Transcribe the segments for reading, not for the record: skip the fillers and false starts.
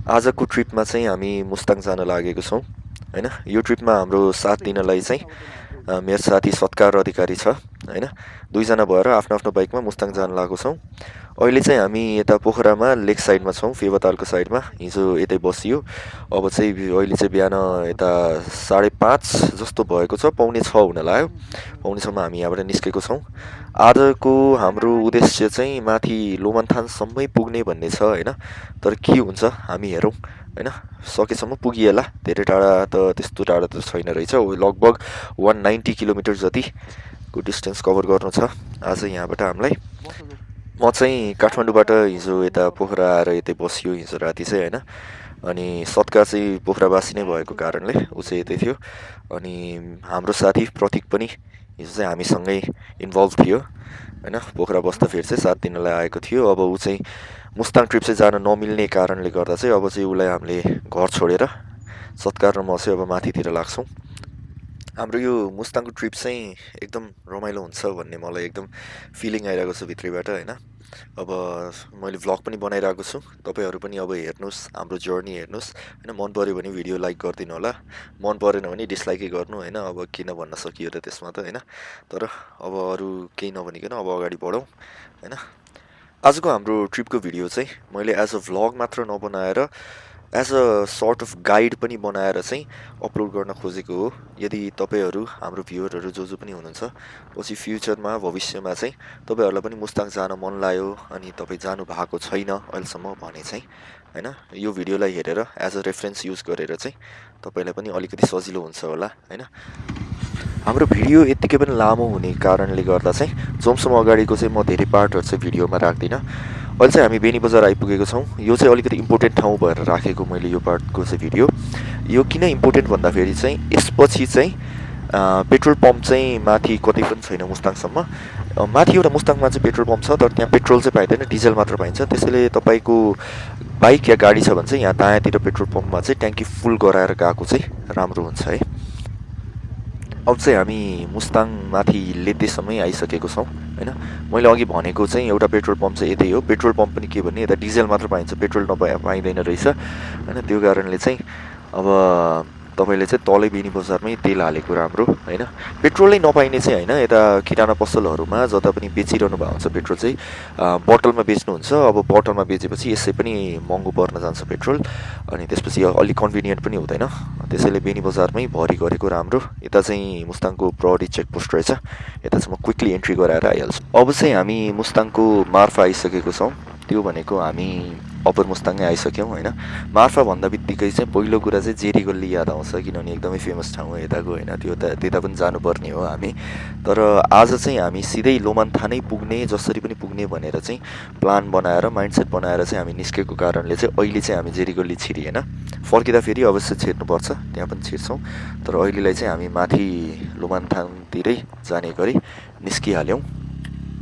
आजको ट्रिपमा चाहिँ हामी मुस्ताङ जान लागेको छौँ होइन। यो ट्रिपमा हाम्रो साथ दिनलाई चाहिँ मेरो साथी सत्कार अधिकारी छ होइन। दुईजना भएर आफ्नो आफ्नो बाइकमा मुस्ताङ जान लागेको छौँ। अहिले चाहिँ हामी यता पोखरामा लेक साइडमा छौँ, फेवातालको साइडमा। हिजो यतै बसियो। अब चाहिँ अहिले चाहिँ बिहान यता 5:30 जस्तो भएको छ, 5:45 हुन लाग्यो। 5:45 हामी यहाँबाट निस्केको छौँ। आजको हाम्रो उद्देश्य चाहिँ माथि लोमन्थानसम्मै पुग्ने भन्ने छ होइन। तर के हुन्छ हामी हेरौँ होइन। सकेसम्म पुगिएला, धेरै टाढा त त्यस्तो टाढा त छैन रहेछ। लगभग 190 किलोमिटर जतिको डिस्टेन्स कभर गर्नु छ आज यहाँबाट हामीलाई। म चाहिँ काठमाडौँबाट हिजो यता पोखरा आएर यतै बसियो हिजो राति चाहिँ होइन। अनि सत्कार चाहिँ पोखरावासी नै भएको कारणले ऊ चाहिँ यतै थियो। अनि हाम्रो साथी प्रतीक पनि हिजो चाहिँ हामीसँगै इन्भल्भ थियो होइन। पोखरा बस्दा फेरि चाहिँ साथ दिनलाई आएको थियो। अब ऊ चाहिँ मुस्ताङ ट्रिप चाहिँ जान नमिल्ने कारणले गर्दा चाहिँ अब चाहिँ उसलाई हामीले घर छोडेर सत्कार र म चाहिँ अब माथितिर लाग्छौँ। हाम्रो यो मुस्ताङको ट्रिप चाहिँ एकदम रमाइलो हुन्छ भन्ने मलाई एकदम फिलिङ आइरहेको छ भित्रैबाट होइन। अब मैले भ्लग पनि बनाइरहेको छु, तपाईँहरू पनि अब हेर्नुहोस्, हाम्रो जर्नी हेर्नुहोस् होइन। मन पऱ्यो भने भिडियो लाइक गरिदिनु होला, मन परेन भने डिसलाइकै गर्नु होइन। अब किन भन्न सकियो र त्यसमा त होइन। तर अब अरू केही नभनिकन अब अगाडि बढौँ होइन। आजको हाम्रो ट्रिपको भिडियो चाहिँ मैले एज अ भ्लग मात्र नबनाएर as a sort of guide पनि बनाएर चाहिँ अपलोड गर्न खोजेको हो। यदि तपाईँहरू हाम्रो भ्युवरहरू जो जो पनि हुनुहुन्छ, पछि फ्युचरमा भविष्यमा चाहिँ तपाईँहरूलाई पनि मुस्ताङ जान मन लाग्यो अनि तपाईँ जानु भएको छैन अहिलेसम्म भने चाहिँ होइन, यो भिडियोलाई हेरेर एज अ रेफरेन्स युज गरेर चाहिँ तपाईँलाई पनि अलिकति सजिलो हुन्छ होला होइन। हाम्रो भिडियो यत्तिकै पनि लामो हुने कारणले गर्दा चाहिँ जोमसम्म अगाडिको चाहिँ म धेरै पार्टहरू चाहिँ भिडियोमा राख्दिनँ। अहिले चाहिँ हामी बेनी बजार आइपुगेको छौँ। यो चाहिँ अलिकति इम्पोर्टेन्ट ठाउँ भएर राखेको मैले यो पार्टको चाहिँ भिडियो। यो किन इम्पोर्टेन्ट भन्दाखेरि चाहिँ यसपछि चाहिँ पेट्रोल पम्प चाहिँ माथि कतै पनि छैन मुस्ताङसम्म। माथि एउटा मुस्ताङमा चाहिँ पेट्रोल पम्प छ, तर त्यहाँ पेट्रोल चाहिँ पाइँदैन, डिजल मात्र पाइन्छ। त्यसैले तपाईँको बाइक या गाडी छ भने चाहिँ यहाँ दायाँतिर पेट्रोल पम्पमा चाहिँ ट्याङ्की फुल गराएर गएको चाहिँ राम्रो हुन्छ है। अब चाहिँ हामी मुस्ताङ माथि लेतेसम्मै आइसकेको छौँ होइन। मैले अघि भनेको चाहिँ एउटा पेट्रोल पम्प चाहिँ यतै हो। पेट्रोल पम्प पनि के भन्ने, यता डिजल मात्र पाइन्छ, पेट्रोल पाइँदैन रहेछ होइन। त्यो कारणले चाहिँ अब तपाईँले चाहिँ तलै बेनी बजारमै तेल हालेको राम्रो होइन। पेट्रोलै नपाइने चाहिँ होइन, यता किराना पसलहरूमा जता पनि बेचिरहनु भएको हुन्छ पेट्रोल चाहिँ बोतलमा बेच्नुहुन्छ। अब बोतलमा बेचेपछि यसै पनि महँगो पर्न जान्छ पेट्रोल, अनि त्यसपछि अलिक कन्भिनियन्ट पनि हुँदैन। त्यसैले बेनी बजारमै भरि गरेको राम्रो। यता चाहिँ मुस्ताङको प्रहरी चेकपोस्ट रहेछ, यता चाहिँ म क्विकली एन्ट्री गराएर आइहाल्छु। अब चाहिँ हामी मुस्ताङको मार्फा आइसकेको छौँ। त्यो भनेको हामी अप्पर मुस्ताङै आइसक्यौँ होइन। मार्फा भन्दा बित्तिकै चाहिँ पहिलो कुरा चाहिँ जेरी गल्ली याद आउँछ, किनभने एकदमै फेमस ठाउँ हो यताको होइन। त्यो त्यता पनि जानुपर्ने हो हामी। तर आज चाहिँ हामी सिधै लोमान्थानै पुग्ने, जसरी पनि पुग्ने भनेर चाहिँ प्लान बनाएर माइन्डसेट बनाएर चाहिँ हामी निस्केको कारणले चाहिँ अहिले चाहिँ हामी जेरी गल्ली छिरिएन। फर्किँदा फेरि अवश्य छिर्नुपर्छ, त्यहाँ पनि छिर्छौँ। तर अहिलेलाई चाहिँ हामी माथि लोमान्थानतिरै जाने गरी निस्किहाल्यौँ।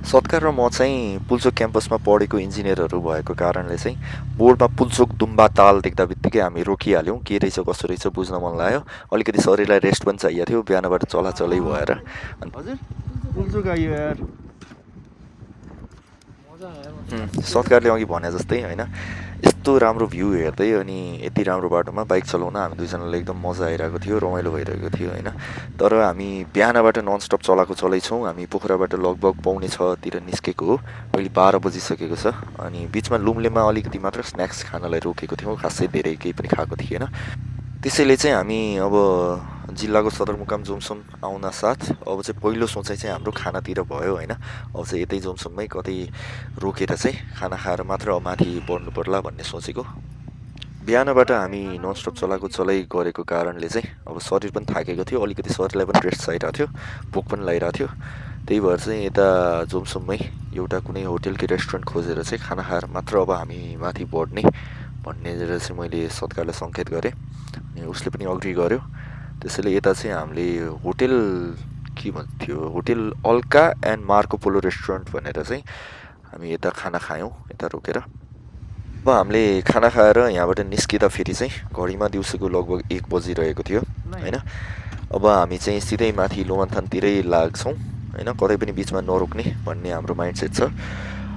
सत्कार र म चाहिँ पुल्चोक क्याम्पसमा पढेको इन्जिनियरहरू भएको कारणले चाहिँ बोर्डमा पुल्चोक दुम्बा ताल देख्दा बित्तिकै हामी रोकिहाल्यौँ। के रहेछ कसो रहेछ बुझ्न मन लाग्यो। अलिकति शरीरलाई रेस्ट पनि चाहिएको थियो बिहानबाट चलाचलै भएर। हजुर पुल्चोक आयो यार। सत्कारले अघि भने जस्तै होइन, यस्तो राम्रो भ्यू हेर्दै अनि यति राम्रो बाटोमा बाइक चलाउन हामी दुईजनालाई एकदम मजा आइरहेको थियो, रमाइलो भइरहेको थियो होइन। तर हामी बिहानबाट ननस्टप चलाइछौँ। हामी पोखराबाट लगभग 5:45तिर निस्केको हो। अहिले 12 बजिसकेको छ। अनि बिचमा लुम्लेमा अलिकति मात्र स्न्याक्स खानलाई रोकेको थियौँ, खासै धेरै केही पनि खाएको थिएन। त्यसैले चाहिँ हामी अब जिल्लाको सदरमुकाम जोमसोम आउन साथ अब चाहिँ पहिलो सोचाइ चाहिँ हाम्रो खानातिर भयो होइन। अब चाहिँ यतै जोमसोममै कतै रोकेर चाहिँ खाना खाएर मात्र अब माथि बढ्नु पर्ला भन्ने सोचेको। बिहानबाट हामी ननस्टप चलाइ गरेको कारणले चाहिँ अब शरीर पनि थाकेको थियो, अलिकति शरीरलाई पनि रेस्ट चाहिरहेको थियो, भोक पनि लागिरहेको थियो। त्यही भएर चाहिँ यता जोमसोममै एउटा कुनै होटेल कि रेस्टुरेन्ट खोजेर चाहिँ खाना खाएर मात्र अब हामी माथि बढ्ने भनेर चाहिँ मैले सत्कारलाई सङ्केत गरेँ अनि उसले पनि अग्री गर्यो। त्यसैले यता चाहिँ हामीले होटेल के भन्थ्यो, hotel Alka and Marco Polo restaurant भनेर चाहिँ हामी यता खाना खायौँ यता रोकेर। अब हामीले खाना खाएर यहाँबाट निस्किँदा फेरि चाहिँ घडीमा दिउँसोको लगभग 1 बजिरहेको थियो होइन। अब हामी चाहिँ सिधै माथि लोमान्थानतिरै लाग्छौँ होइन, कतै पनि बिचमा नरोक्ने भन्ने हाम्रो माइन्डसेट छ।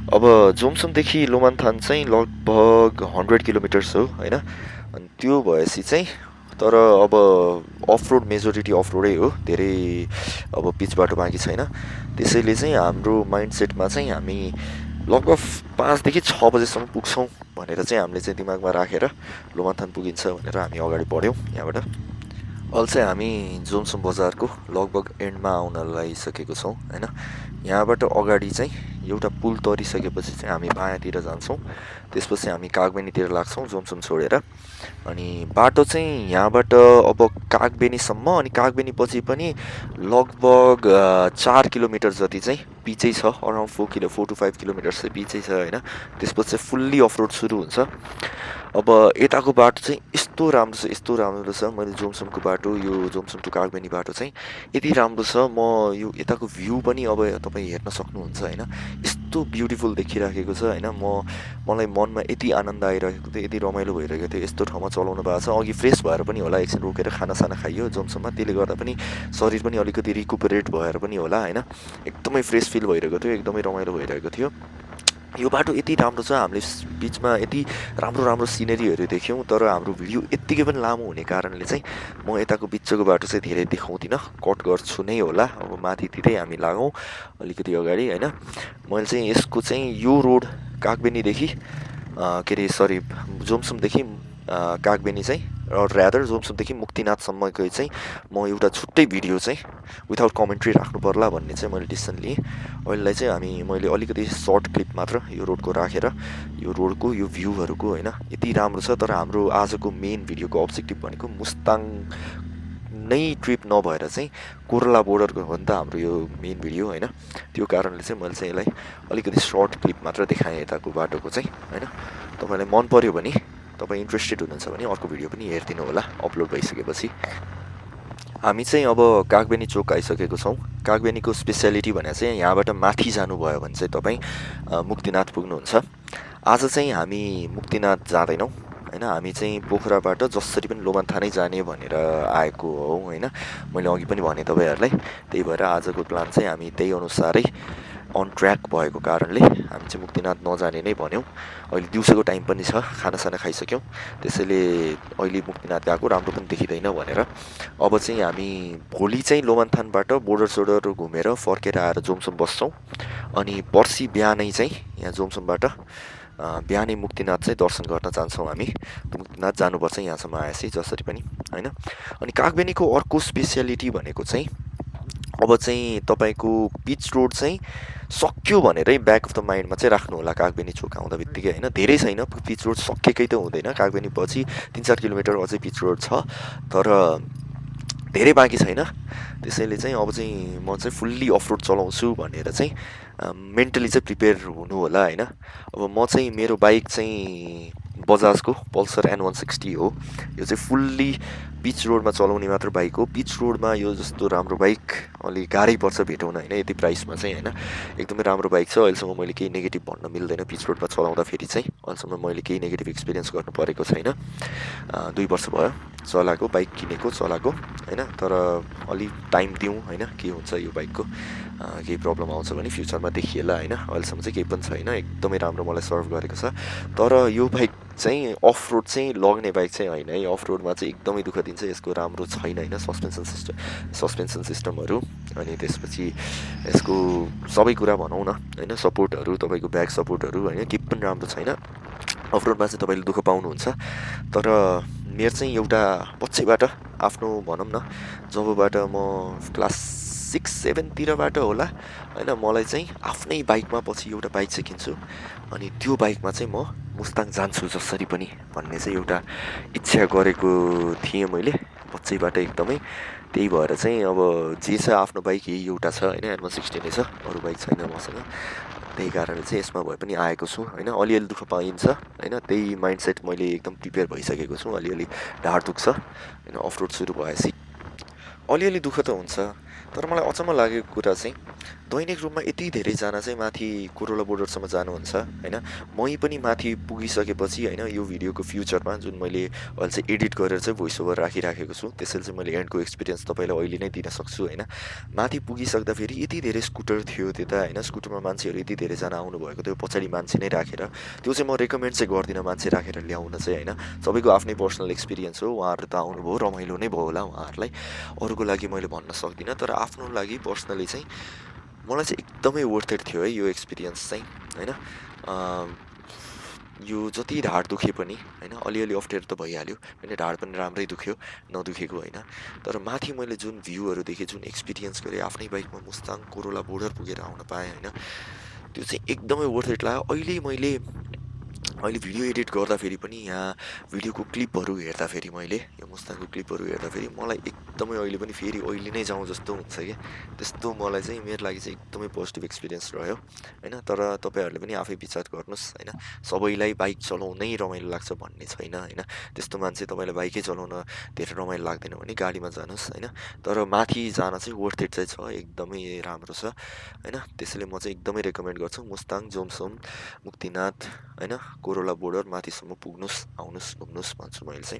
अब जोमसोमदेखि लोमानथान चाहिँ लगभग 100 किलोमिटर्स हो होइन। अनि त्यो भएपछि चाहिँ तर अब अफ रोड मेजोरिटी अफ रोडै हो, धेरै अब पिच बाटो बाँकी छैन। त्यसैले चाहिँ हाम्रो माइन्ड सेटमा चाहिँ हामी लगभग 5 देखि 6 बजेसम्म पुग्छौँ भनेर चाहिँ हामीले चाहिँ दिमागमा राखेर लोमानथान पुगिन्छ भनेर हामी अगाडि बढ्यौँ यहाँबाट। अहिले चाहिँ हामी जोमसोम बजारको लगभग एन्डमा आउन लागिसकेको छौँ होइन। यहाँबाट अगाडि चाहिँ एउटा पुल तरिसकेपछि चाहिँ हामी बायाँतिर जान्छौँ, त्यसपछि हामी कागबेनीतिर लाग्छौँ जोमसोम छोडेर। अनि बाटो चाहिँ यहाँबाट अब कागबेनीसम्म, अनि कागबेनीपछि पनि लगभग 4 किलोमिटर जति चाहिँ पिचै छ, अराउन्ड 4 to 5 किलोमिटर्स चाहिँ पिचै छ होइन। त्यसपछि चाहिँ फुल्ली अफ रोड सुरु हुन्छ। अब यताको बाटो चाहिँ यस्तो राम्रो छ, मैले जोमसोमको बाटो, यो जोमसोम टु कागबेनी बाटो चाहिँ यति राम्रो छ। म यो यताको भ्यू पनि अब तपाईँ हेर्न सक्नुहुन्छ होइन, यस्तो ब्युटिफुल देखिराखेको छ होइन। मलाई मनमा यति आनन्द आइरहेको थियो, यति रमाइलो भइरहेको थियो, यस्तो ठाउँमा चलाउनु भएको छ। अघि फ्रेस भएर पनि होला, एकछिन रोकेर खानासाना खाइयो जोमसोममा, त्यसले गर्दा पनि शरीर पनि अलिकति रिकुपरेट भएर पनि होला होइन। एकदमै फ्रेस फिल भइरहेको थियो, एकदमै रमाइलो भइरहेको थियो। यो बाटो यति राम्रो छ, हामीले बिचमा यति राम्रो सिनेरीहरू देख्यौँ, तर हाम्रो भिडियो यत्तिकै पनि लामो हुने कारणले चाहिँ म यताको बिचको बाटो चाहिँ धेरै देखाउँदिनँ, कट गर्छु नै होला। अब माथितिरै हामी लागौँ अलिकति अगाडि होइन। मैले चाहिँ यसको चाहिँ यो रोड कागबेनीदेखि के अरे सरी जोमसोमदेखि कागबेनी चाहिँ ऱ्यादर जोमसोमदेखि मुक्तिनाथसम्मको चाहिँ म एउटा छुट्टै भिडियो चाहिँ विदाउट कमेन्ट्री राख्नु पर्ला भन्ने चाहिँ मैले डिसिसन लिएँ। अहिलेलाई चाहिँ मैले अलिकति सर्ट क्लिप मात्र यो रोडको राखेर यो रोडको यो भ्यूहरूको होइन यति राम्रो छ। तर हाम्रो आजको मेन भिडियोको अब्जेक्टिभ भनेको मुस्ताङ नै ट्रिप नभएर चाहिँ कोरला बोर्डरको हो नि त हाम्रो यो मेन भिडियो होइन। त्यो कारणले चाहिँ मैले चाहिँ यसलाई अलिकति सर्ट क्लिप मात्र देखाएँ यताको बाटोको चाहिँ होइन। तपाईँलाई मन पर्यो भने, तपाईँ इन्ट्रेस्टेड हुनुहुन्छ भने अर्को भिडियो पनि हेरिदिनु होला अपलोड भइसकेपछि। हामी चाहिँ अब कागबेनी चोक आइसकेको छौँ। कागबेनीको स्पेसियालिटी भने चाहिँ यहाँबाट माथि जानुभयो भने चाहिँ तपाईँ मुक्तिनाथ पुग्नुहुन्छ। आज चाहिँ हामी मुक्तिनाथ जाँदैनौँ होइन, हामी चाहिँ पोखराबाट जसरी पनि लोमानथानै जाने भनेर आएको हौँ होइन। मैले अघि पनि भने तपाईँहरूलाई, त्यही भएर आजको प्लान चाहिँ हामी त्यही अनुसारै अन ट्र्याक भएको कारणले हामी चाहिँ मुक्तिनाथ नजाने नै भन्यौँ। अहिले दिउँसोको टाइम पनि छ, खानासाना खाइसक्यौँ, त्यसैले अहिले मुक्तिनाथ गएको राम्रो पनि देखिँदैन भनेर अब चाहिँ हामी भोलि चाहिँ लोमानथानबाट बोर्डर घुमेर फर्केर आएर जोमसोम बस्छौँ। अनि पर्सि बिहानै चाहिँ यहाँ जोमसोमबाट बिहानै मुक्तिनाथ चाहिँ दर्शन गर्न जान्छौँ हामी। मुक्तिनाथ जानुपर्छ यहाँसम्म आएपछि जसरी पनि होइन। अनि कागबेनीको अर्को स्पेसियालिटी भनेको चाहिँ अब चाहिँ तपाईँको पिच रोड चाहिँ सक्यो भनेरै ब्याक अफ द माइन्डमा चाहिँ राख्नु होला कागबेनी चोक आउँदा बित्तिकै होइन। धेरै छैन, पिच रोड सकेकै त हुँदैन, कागबेनी पछि 3-4 किलोमिटर अझै पिच रोड छ, तर धेरै बाँकी छैन। त्यसैले चाहिँ अब चाहिँ म चाहिँ फुल्ली अफ रोड चलाउँछु भनेर चाहिँ मेन्टली चाहिँ प्रिपेयर हुनु होला होइन। अब म चाहिँ मेरो बाइक चाहिँ बजाजको पल्सर N160 हो। यो चाहिँ फुल्ली पिच रोडमा चलाउने मात्र बाइक हो। पिच रोडमा यो जस्तो राम्रो बाइक अलिक गाह्रै पर्छ भेटाउन होइन, यति प्राइसमा चाहिँ होइन। एकदमै राम्रो बाइक छ, अहिलेसम्म मैले केही नेगेटिभ भन्न मिल्दैन। पिच रोडमा चलाउँदाखेरि चाहिँ अहिलेसम्म मैले केही नेगेटिभ एक्सपिरियन्स गर्नु परेको छैन। 2 वर्ष भयो चलाएको, बाइक किनेको चलाएको होइन। तर अलिक टाइम दिउँ होइन, के हुन्छ यो बाइकको केही प्रब्लम आउँछ भने फ्युचरमा देखिएला होइन। अहिलेसम्म चाहिँ केही पनि छैन, एकदमै राम्रो मलाई सर्भ गरेको छ। तर यो बाइक चाहिँ अफ रोड चाहिँ लग्ने बाइक चाहिँ होइन है, अफ रोडमा चाहिँ एकदमै दुःख दिन्छ, यसको राम्रो छैन होइन सस्पेन्सन सिस्टमहरू। अनि त्यसपछि यसको सबै कुरा भनौँ न होइन, सपोर्टहरू तपाईँको ब्याक सपोर्टहरू होइन केही पनि राम्रो छैन। अफ रोडमा चाहिँ तपाईँले दुःख पाउनुहुन्छ। तर मेरो चाहिँ एउटा बच्चैबाट आफ्नो भनौँ न, जबबाट म क्लास 6-7 तिरबाट होला होइन, मलाई चाहिँ आफ्नै बाइकमा पछि एउटा बाइक चाहिँ किन्छु, अनि त्यो बाइकमा चाहिँ म मुस्ताङ जान्छु जसरी पनि भन्ने चाहिँ एउटा इच्छा गरेको थिएँ मैले बच्चैबाट एकदमै। त्यही भएर चाहिँ अब जे छ आफ्नो बाइक यही एउटा छ होइन, N160 नै छ, अरू बाइक छैन मसँग। त्यही कारणले चाहिँ यसमा भए पनि आएको छु होइन। अलिअलि दुःख पाइन्छ होइन, त्यही माइन्डसेट मैले एकदम प्रिपेयर भइसकेको छु। अलिअलि ढाड दुख्छ होइन, अफ रोड सुरु भएपछि अलिअलि दुःख त हुन्छ। तर मलाई अचम्म लागेको कुरा चाहिँ दैनिक रूपमा यति धेरैजना चाहिँ माथि कोरोला बोर्डरसम्म जानुहुन्छ होइन। मै पनि माथि पुगिसकेपछि होइन यो भिडियोको फ्युचरमा जुन मैले अहिले चाहिँ एडिट गरेर चाहिँ भोइस ओभर राखिराखेको छु त्यसैले चाहिँ मैले एन्डको एक्सपिरियन्स तपाईँलाई अहिले नै दिन सक्छु होइन। माथि पुगिसक्दाखेरि यति धेरै स्कुटर थियो त्यता होइन, स्कुटरमा मान्छेहरू यति धेरैजना आउनुभएको थियो, पछाडि मान्छे नै राखेर। त्यो चाहिँ म रेकमेन्ड चाहिँ गर्दिनँ मान्छे राखेर ल्याउन चाहिँ होइन। सबैको आफ्नै पर्सनल एक्सपिरियन्स हो, उहाँहरू त आउनुभयो रमाइलो नै भयो होला उहाँहरूलाई, अरूको लागि मैले भन्न सक्दिनँ। तर आफ्नो लागि पर्सनली चाहिँ मलाई चाहिँ एकदमै वर्थ इट थियो है यो एक्सपिरियन्स चाहिँ होइन। यो जति ढाड दुखे पनि होइन, अलिअलि अप्ठ्यारो त भइहाल्यो होइन, ढाड पनि राम्रै दुख्यो, नदुखेको होइन। तर माथि मैले जुन भ्यूहरू देखेँ, जुन एक्सपिरियन्स गरेँ, आफ्नै बाइकमा मुस्ताङ कोरोला बोर्डर पुगेर आउन पाएँ होइन, त्यो चाहिँ एकदमै वर्थ इट लाग्यो। अहिले भिडियो एडिट गर्दाखेरि पनि यहाँ भिडियोको क्लिपहरू हेर्दाखेरि मैले यो मुस्ताङको क्लिपहरू हेर्दाखेरि मलाई एकदमै अहिले पनि फेरि अहिले नै जाउँ जस्तो हुन्छ क्या। त्यस्तो मलाई चाहिँ मेरो लागि चाहिँ एकदमै पोजिटिभ एक्सपिरियन्स रह्यो होइन। तर तपाईँहरूले पनि आफै विचार गर्नुहोस् होइन, सबैलाई बाइक चलाउनै रमाइलो लाग्छ भन्ने छैन होइन। त्यस्तो मान्छे तपाईँलाई बाइकै चलाउन धेरै रमाइलो लाग्दैन भने गाडीमा जानुहोस् होइन। तर माथि जान चाहिँ वर्थ इट चाहिँ छ, एकदमै राम्रो छ होइन। त्यसैले म चाहिँ एकदमै रेकमेन्ड गर्छु मुस्ताङ, जोमसोम, मुक्तिनाथ होइन, कोरोला बोर्डर माथिसम्म पुग्नुहोस्, आउनुहोस्, घुम्नुहोस् भन्छु मैले चाहिँ।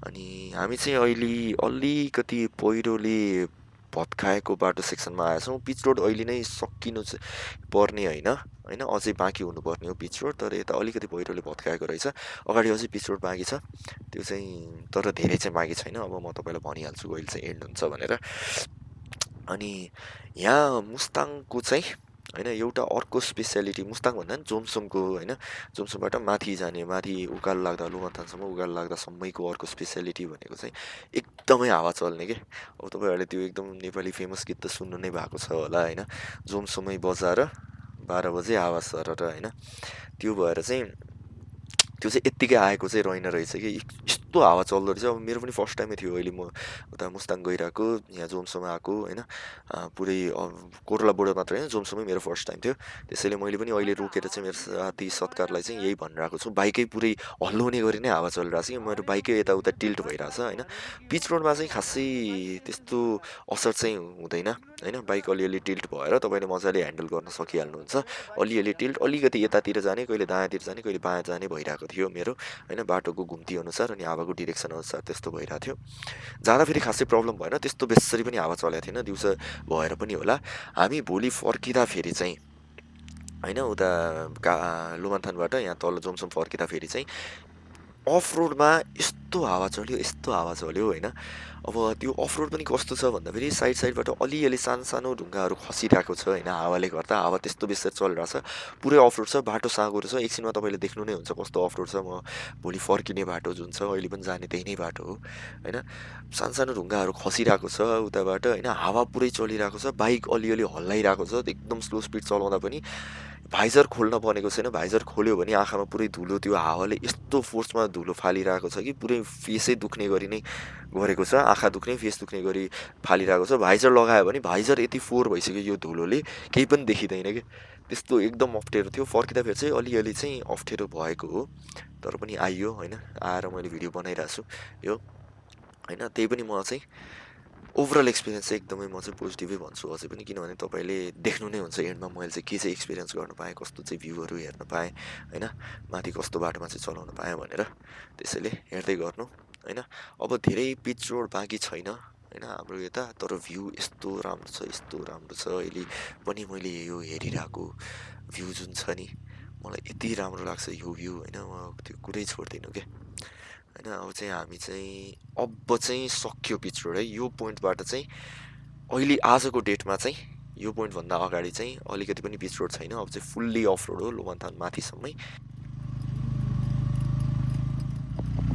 अनि हामी चाहिँ अहिले अलिकति पहिरोले भत्काएको बाटो सेक्सनमा आएछौँ। पिच रोड अहिले नै सकिनु पर्ने होइन, अझै बाँकी हुनुपर्ने हो पिच रोड, तर यता अलिकति पहिरोले भत्काएको रहेछ। अगाडि अझै पिच रोड बाँकी छ, त्यो चाहिँ तर धेरै चाहिँ बाँकी छैन। अब म तपाईँलाई भनिहाल्छु कहिले चाहिँ एन्ड हुन्छ भनेर। अनि यहाँ मुस्ताङको चाहिँ होइन एउटा अर्को स्पेसियालिटी, मुस्ताङ भन्दा पनि जोमसोमको होइन, जोमसोमबाट माथि जाने, माथि उकालो लाग्दा लुमाथानसम्म उकालो लाग्दा सम्मैको अर्को स्पेसियालिटी भनेको चाहिँ एकदमै हावा चल्ने के। अब तपाईँहरूले त्यो एकदम नेपाली फेमस गीत त सुन्नु नै भएको छ होला होइन, जोमसोमै बजाएर 12 बजे हावा सरर होइन। त्यो भएर चाहिँ त्यो चाहिँ यत्तिकै आएको चाहिँ रहेन रहेछ कि, यस्तो हावा चल्दो रहेछ। अब मेरो पनि फर्स्ट टाइमै थियो अहिले म उता मुस्ताङ गइरहेको, यहाँ जोमसोम आएको होइन। पुरै कोरोला बोर्डर मात्र होइन, जोमसोमै मेरो फर्स्ट टाइम थियो। त्यसैले मैले पनि अहिले रोकेर चाहिँ मेरो साथी सत्कारलाई चाहिँ यही भनिरहेको छु, बाइकै पुरै हल्लाउने गरी नै हावा चलिरहेको छ कि, मेरो बाइकै यताउता टिल्ट भइरहेछ होइन। पिच रोडमा चाहिँ खासै त्यस्तो असर चाहिँ हुँदैन होइन, बाइक अलिअलि टिल्ट भएर तपाईँले मजाले ह्यान्डल गर्न सकिहाल्नुहुन्छ। अलिअलि टिल्ट, अलिकति यतातिर जाने, कहिले दायाँतिर जाने, कहिले बायाँ जाने भइरहेको थियो मेरो होइन, बाटोको घुम्ती अनुसार अनि हावाको डिरेक्सन अनुसार त्यस्तो भइरहेको थियो। जाँदा फेरि खासै प्रब्लम भएन, त्यस्तो बेसरी पनि हावा चलेको थिएन, दिउँसो भएर पनि होला। हामी भोलि फर्किँदाखेरि चाहिँ होइन उता लुमाथानबाट यहाँ तल जोमसोम फर्किँदाखेरि चाहिँ अफ रोडमा यस्तो हावा चल्यो होइन। अब त्यो अफ रोड पनि कस्तो छ भन्दाखेरि साइडबाट अलिअलि सानो सानो ढुङ्गाहरू खसिरहेको छ होइन, हावाले गर्दा हावा त्यस्तो बेसरी चलिरहेको छ। पुरै अफ रोड छ, बाटो साँगुरो छ, एकछिनमा तपाईँले देख्नु नै हुन्छ कस्तो अफ रोड छ। म भोलि फर्किने बाटो जुन छ, अहिले पनि जाने त्यही नै बाटो हो होइन। सानो सानो ढुङ्गाहरू खसिरहेको छ उताबाट होइन, हावा पुरै चलिरहेको छ, बाइक अलिअलि हल्लाइरहेको छ, एकदम स्लो स्पिड चलाउँदा पनि। भाइजर खोल्न बनेको छैन, भाइजर खोल्यो भने आँखामा पुरै धुलो, त्यो हावाले यस्तो फोर्समा धुलो फालिरहेको छ कि पुरै फेसै दुख्ने गरी नै गरेको छ, आँखा दुख्ने, फेस दुख्ने गरी फालिरहेको छ। भाइजर लगायो भने भाइजर यति फोहोर भइसक्यो यो धुलोले, केही पनि देखिँदैन कि, त्यस्तो एकदम अप्ठ्यारो थियो। फर्किँदाखेरि चाहिँ अलिअलि चाहिँ अप्ठ्यारो भएको हो, तर पनि आइयो होइन। आएर मैले भिडियो बनाइरहेको छु यो होइन। त्यही पनि म चाहिँ ओभरअल एक्सपिरियन्स चाहिँ एकदमै म चाहिँ पोजिटिभै भन्छु अझै पनि, किनभने तपाईँले देख्नु नै हुन्छ एन्डमा मैले चाहिँ के चाहिँ एक्सपिरियन्स गर्न पाएँ, कस्तो चाहिँ भ्यूहरू हेर्न पाएँ होइन, माथि कस्तो बाटोमा चाहिँ चलाउन पाएँ भनेर। त्यसैले हेर्दै गर्नु होइन। अब धेरै पिच रोड बाँकी छैन होइन हाम्रो यता, तर भ्यू यस्तो राम्रो छ अहिले पनि। मैले यो हेरिरहेको भ्यू जुन छ नि, मलाई यति राम्रो लाग्छ यो भ्यू होइन, म त्यो कुरै छोड्दिनँ क्या होइन। अब चाहिँ हामी चाहिँ अब चाहिँ सक्यो पिच रोड है, यो पोइन्टबाट चाहिँ अहिले आजको डेटमा चाहिँ यो पोइन्टभन्दा अगाडि चाहिँ अलिकति पनि पिच रोड छैन। अब चाहिँ फुल्ली अफ रोड हो लुमाथान माथिसम्मै।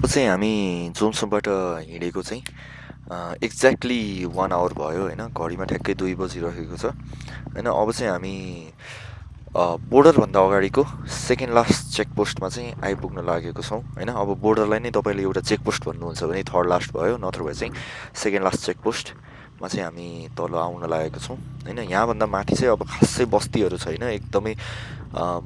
चाहिँ हामी जोमसोमबाट हिँडेको चाहिँ एक्ज्याक्टली 1 आवर भयो होइन, घडीमा ठ्याक्कै 2 बजिरहेको छ होइन। अब चाहिँ हामी बोर्डरभन्दा अगाडिको सेकेन्ड लास्ट चेकपोस्टमा चाहिँ आइपुग्न लागेको छौँ होइन। अब बोर्डरलाई नै तपाईँले एउटा चेकपोस्ट भन्नुहुन्छ भने थर्ड लास्ट भयो, नत्र भए चाहिँ सेकेन्ड लास्ट चेकपोस्टमा चाहिँ हामी तल आउन लागेको छौँ होइन। यहाँभन्दा माथि चाहिँ अब खासै बस्तीहरू छैन, एकदमै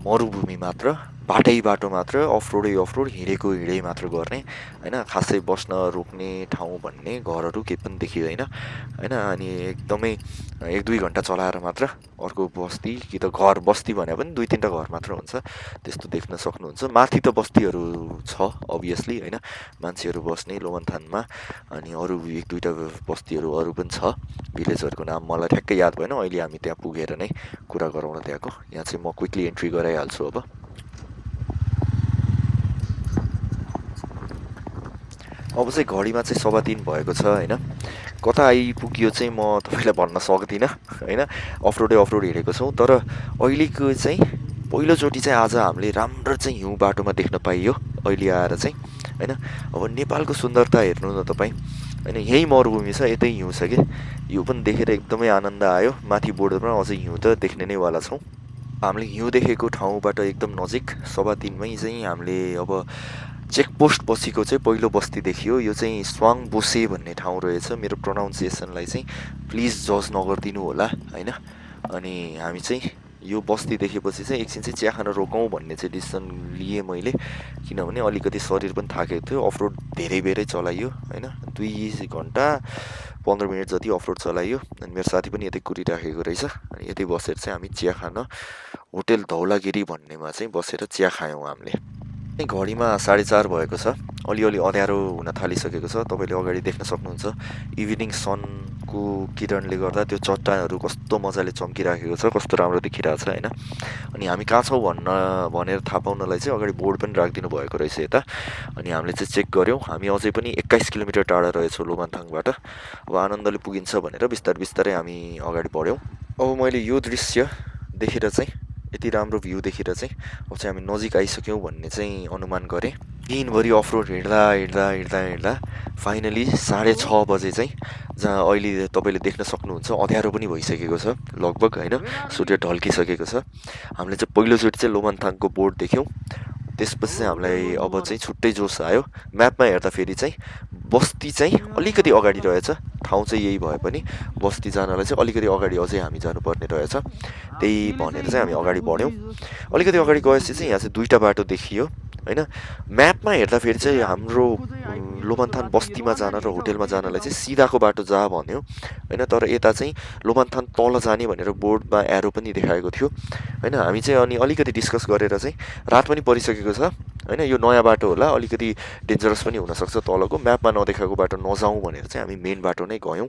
मरुभूमि मात्र, बाटो मात्र अफरोड हिँडै मात्र गर्ने होइन, खासै बस्न रोक्ने ठाउँ भन्ने घरहरू केही पनि देखिँदैन होइन। अनि एकदमै 1-2 घन्टा चलाएर मात्र अर्को बस्ती कि त घर, बस्ती भने पनि 2-3टा घर मात्र हुन्छ, त्यस्तो देख्न सक्नुहुन्छ। माथि त बस्तीहरू छ अभियसली होइन, मान्छेहरू बस्ने लोमन्थानमा। अनि अरू 1-2टा बस्तीहरू अरू पनि छ, भिलेजहरूको नाम मलाई ठ्याक्कै याद भएन। अहिले हामी त्यहाँ पुगेर नै कुरा गरौँ त्यहाँको। यहाँ चाहिँ म क्विकली एन्ट्री गराइहाल्छु अब। चाहिँ घडीमा चाहिँ 3:15 भएको छ होइन। कता आइपुग्यो चाहिँ म तपाईँलाई भन्न सक्दिनँ होइन। अफरोड हिँडेको छौँ, तर अहिलेको चाहिँ पहिलोचोटि चाहिँ आज हामीले राम्रो चाहिँ हिउँ बाटोमा देख्न पाइयो अहिले आएर चाहिँ होइन। अब नेपालको सुन्दरता हेर्नु न तपाईँ होइन, यहीँ मरुभूमि छ, यतै हिउँ छ कि। यो पनि देखेर एकदमै आनन्द आयो। माथि बोर्डरमा अझै हिउँ त देख्ने नै वाला छौँ। हामीले हिउँ देखेको ठाउँबाट एकदम नजिक 3:15मै चाहिँ हामीले अब चेकपोस्ट पछिको चाहिँ पहिलो बस्ती देखियो। यो चाहिँ स्वाङ बोसे भन्ने ठाउँ रहेछ। मेरो प्रोनाउन्सिएसनलाई चाहिँ प्लिज जज नगरिदिनु होला होइन। अनि हामी चाहिँ यो बस्ती देखेपछि चाहिँ एकछिन चाहिँ चिया खान रोकौँ भन्ने चाहिँ डिसिसन लिएँ मैले, किनभने अलिकति शरीर पनि थाकेको थियो। अफरोड धेरै चलाइयो होइन, 2 घन्टा 15 मिनट जति अफरोड चलाइयो। अनि मेरो साथी पनि यतै कुरिराखेको रहेछ। अनि यतै बसेर चाहिँ हामी चिया खान होटेल धौलागिरी भन्नेमा चाहिँ बसेर चिया खायौँ हामीले। घडीमा 4:30 भएको छ, अलिअलि अँध्यारो हुन थालिसकेको छ। तपाईँले अगाडि देख्न सक्नुहुन्छ इभिनिङ सनको किरणले गर्दा त्यो चट्टानहरू कस्तो मजाले चम्किराखेको छ, कस्तो राम्रो देखिरहेको छ होइन। अनि हामी कहाँ छौँ भनेर थाहा पाउनलाई चाहिँ अगाडि बोर्ड पनि राखिदिनु भएको रहेछ यता। अनि हामीले चाहिँ चेक गऱ्यौँ, हामी अझै पनि 21 किलोमिटर टाढा रहेछौँ लोमन्थाङबाट। अब आनन्दले पुगिन्छ भनेर बिस्तारै हामी अगाडि बढ्यौँ। अब मैले यो दृश्य देखेर चाहिँ, यति राम्रो भ्यू देखेर चाहिँ अब चाहिँ हामी नजिक आइसक्यौँ भन्ने चाहिँ अनुमान गरेँ। दिनभरि अफरोड हिँड्दा फाइनली 6:30 बजे चाहिँ, जहाँ अहिले तपाईँले देख्न सक्नुहुन्छ अँध्यारो पनि भइसकेको छ लगभग होइन, सूर्य ढल्किसकेको छ। हामीले चाहिँ पहिलोचोटि चाहिँ लोमन्थाङको बोर्ड देख्यौँ। त्यसपछि चाहिँ हामीलाई अब चाहिँ छुट्टै जोस आयो। म्यापमा हेर्दाखेरि चाहिँ बस्ती चाहिँ अलिकति अगाडि रहेछ, ठाउँ चाहिँ यही भए पनि बस्ती जानलाई चाहिँ अलिकति अगाडि अझै हामी जानुपर्ने रहेछ। त्यही भनेर चाहिँ हामी अगाडि बढ्यौँ। अलिकति अगाडि गएपछि चाहिँ यहाँ चाहिँ 2टा बाटो देखियो होइन। म्यापमा हेर्दाखेरि चाहिँ हाम्रो लोमन्थान बस्तीमा जान र होटेलमा जानलाई चाहिँ सिधाको बाटो जा भन्यो होइन, तर यता चाहिँ लोमन्थान तल जाने भनेर बोर्डमा एरो पनि देखाएको थियो होइन। हामी चाहिँ अनि अलिकति डिस्कस गरेर चाहिँ रात पनि परिसकेको छ होइन, यो नयाँ बाटो होला, अलिकति डेन्जरस पनि हुनसक्छ तलको, म्यापमा नदेखाएको बाटो नजाउँ भनेर चाहिँ हामी मेन बाटो नै गयौँ।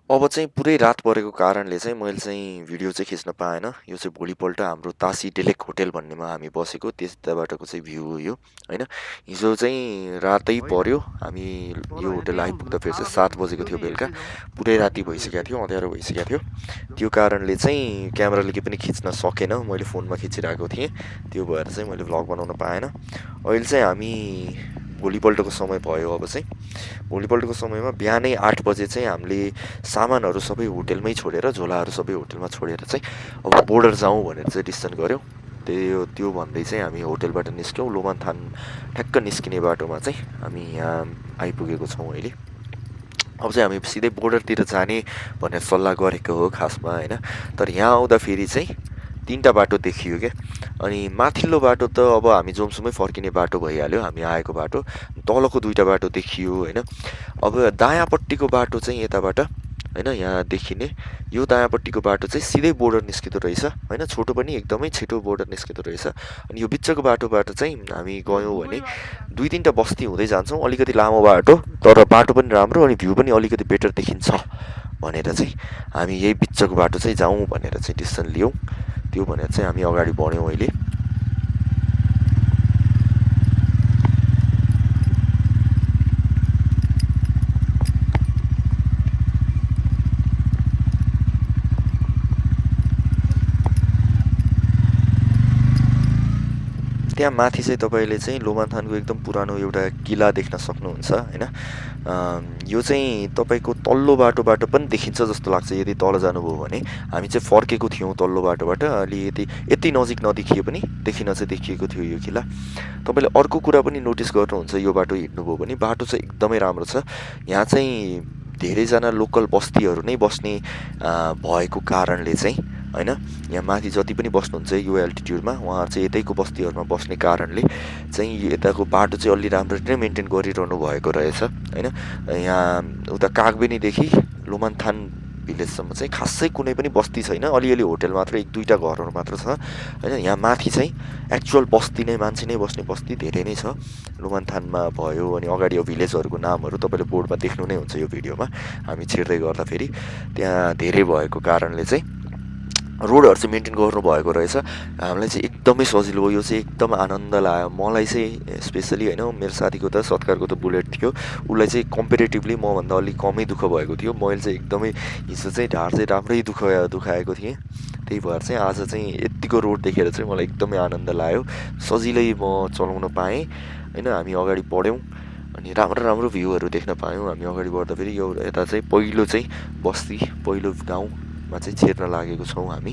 अब चाहिँ पुरै रात परेको कारणले चाहिँ मैले चाहिँ भिडियो चाहिँ खिच्न पाएन। यो चाहिँ भोलिपल्ट हाम्रो तासी डेलेक होटेल भन्नेमा हामी बसेको त्यताबाटको चाहिँ भ्यू हो यो होइन। हिजो चाहिँ रातै पर्यो, हामी यो होटेल आइपुग्दा फेरि चाहिँ 7 बजेको थियो बेलुका, पुरै राति भइसकेको थियो, अँध्यारो भइसकेको थियो। त्यो कारणले चाहिँ क्यामेराले केही पनि खिच्न सकेन, मैले फोनमा खिचिरहेको थिएँ, त्यो भएर चाहिँ मैले भ्लग बनाउन पाएन। अहिले चाहिँ हामी भोलिपल्टको समय भयो। अब चाहिँ भोलिपल्टको समयमा बिहानै 8 बजे चाहिँ हामीले सामानहरू सबै होटेलमै छोडेर, झोलाहरू सबै होटेलमा छोडेर चाहिँ अब बोर्डर जाउँ भनेर चाहिँ डिसिसन गऱ्यौँ। त्यो भन्दै चाहिँ हामी होटेलबाट निस्क्यौँ। लोमन्थान ठ्याक्क निस्किने बाटोमा चाहिँ हामी यहाँ आइपुगेको छौँ अहिले। अब चाहिँ हामी सिधै बोर्डरतिर जाने भनेर सल्लाह गरेको हो खासमा होइन, तर यहाँ आउँदाखेरि चाहिँ 3टा बाटो देखियो क्या। अनि माथिल्लो बाटो त अब हामी जोमसुमै फर्किने बाटो भइहाल्यो, हामी आएको बाटो। तलको 2टा बाटो देखियो होइन। अब दायाँपट्टिको बाटो चाहिँ यताबाट होइन, यहाँ देखिने यो दायाँपट्टिको बाटो चाहिँ सिधै बोर्डर निस्किँदो रहेछ होइन, छोटो पनि एकदमै छिटो बोर्डर निस्किँदो रहेछ। अनि यो बिचको बाटोबाट चाहिँ हामी गयौँ भने 2-3टा बस्ती हुँदै जान्छौँ, अलिकति लामो बाटो, तर बाटो पनि राम्रो अनि भ्यू पनि अलिकति बेटर देखिन्छ भनेर चाहिँ हामी यही बिचको बाटो चाहिँ जाउँ भनेर चाहिँ डिसिसन लियौँ। त्यो भनेर चाहिँ हामी अगाडि बढ्यौँ अहिले। त्यहाँ माथि चाहिँ तपाईँले चाहिँ लोमन्थानको एकदम पुरानो एउटा किला देख्न सक्नुहुन्छ होइन। यो चाहिँ तपाईँको तल्लो बाटोबाट पनि देखिन्छ जस्तो लाग्छ यदि तल जानुभयो भने। हामी चाहिँ फर्केको थियौँ तल्लो बाटोबाट, अलि यति नजिक नदेखिए पनि देखिएको थियो यो किला। तपाईँले अर्को कुरा पनि नोटिस गर्नुहुन्छ, यो बाटो हिँड्नुभयो भने बाटो चाहिँ एकदमै राम्रो छ। यहाँ चाहिँ धेरैजना लोकल बस्तीहरू नै बस्ने भएको कारणले चाहिँ हैन। यहाँ माथि जति पनि बस्नुहुन्छ यो एल्टिट्युडमा उहाँहरू चाहिँ यतैको बस्तीहरूमा बस्ने कारणले चाहिँ यताको बाटो चाहिँ अलि राम्ररी नै मेन्टेन गरिरहनु भएको रहेछ हैन। यहाँ उता कागबेनीदेखि लोमानथान भिलेजसम्म चाहिँ खासै कुनै पनि बस्ती छैन, अलिअलि होटेल मात्र 1-2टा घरहरू मात्र छ हैन। यहाँ माथि चाहिँ एक्चुअल बस्ती नै, मान्छे नै बस्ने बस्ती धेरै नै छ। लोमानथानमा भयो अनि अगाडि यो भिलेजहरूको नामहरू तपाईँले बोर्डमा देख्नु नै हुन्छ यो भिडियोमा हामी छिर्दै गर्दाखेरि। त्यहाँ धेरै भएको कारणले चाहिँ रोडहरू चाहिँ मेन्टेन गर्नुभएको रहेछ। हामीलाई चाहिँ एकदमै सजिलो हो, यो चाहिँ एकदम आनन्द लाग्यो मलाई चाहिँ स्पेसली हैन। मेरो साथीको त सत्कारको त बुलेट थियो, उसलाई चाहिँ कम्पेरेटिभली मभन्दा अलिक कमै दुःख भएको थियो। मैले चाहिँ एकदमै हिजो चाहिँ ढाड चाहिँ राम्रै दुखाएको थिएँ, त्यही भएर चाहिँ आज चाहिँ यत्तिको रोड देखेर चाहिँ मलाई एकदमै आनन्द लाग्यो, सजिलै म चलाउन पाएँ हैन। हामी अगाडि बढ्यौँ अनि राम्रो राम्रो भ्यूहरू देख्न पायौँ। हामी अगाडि बढ्दाखेरि यो यता चाहिँ पहिलो चाहिँ बस्ती, पहिलो गाउँमा चाहिँ छिर्न लागेको छौँ हामी।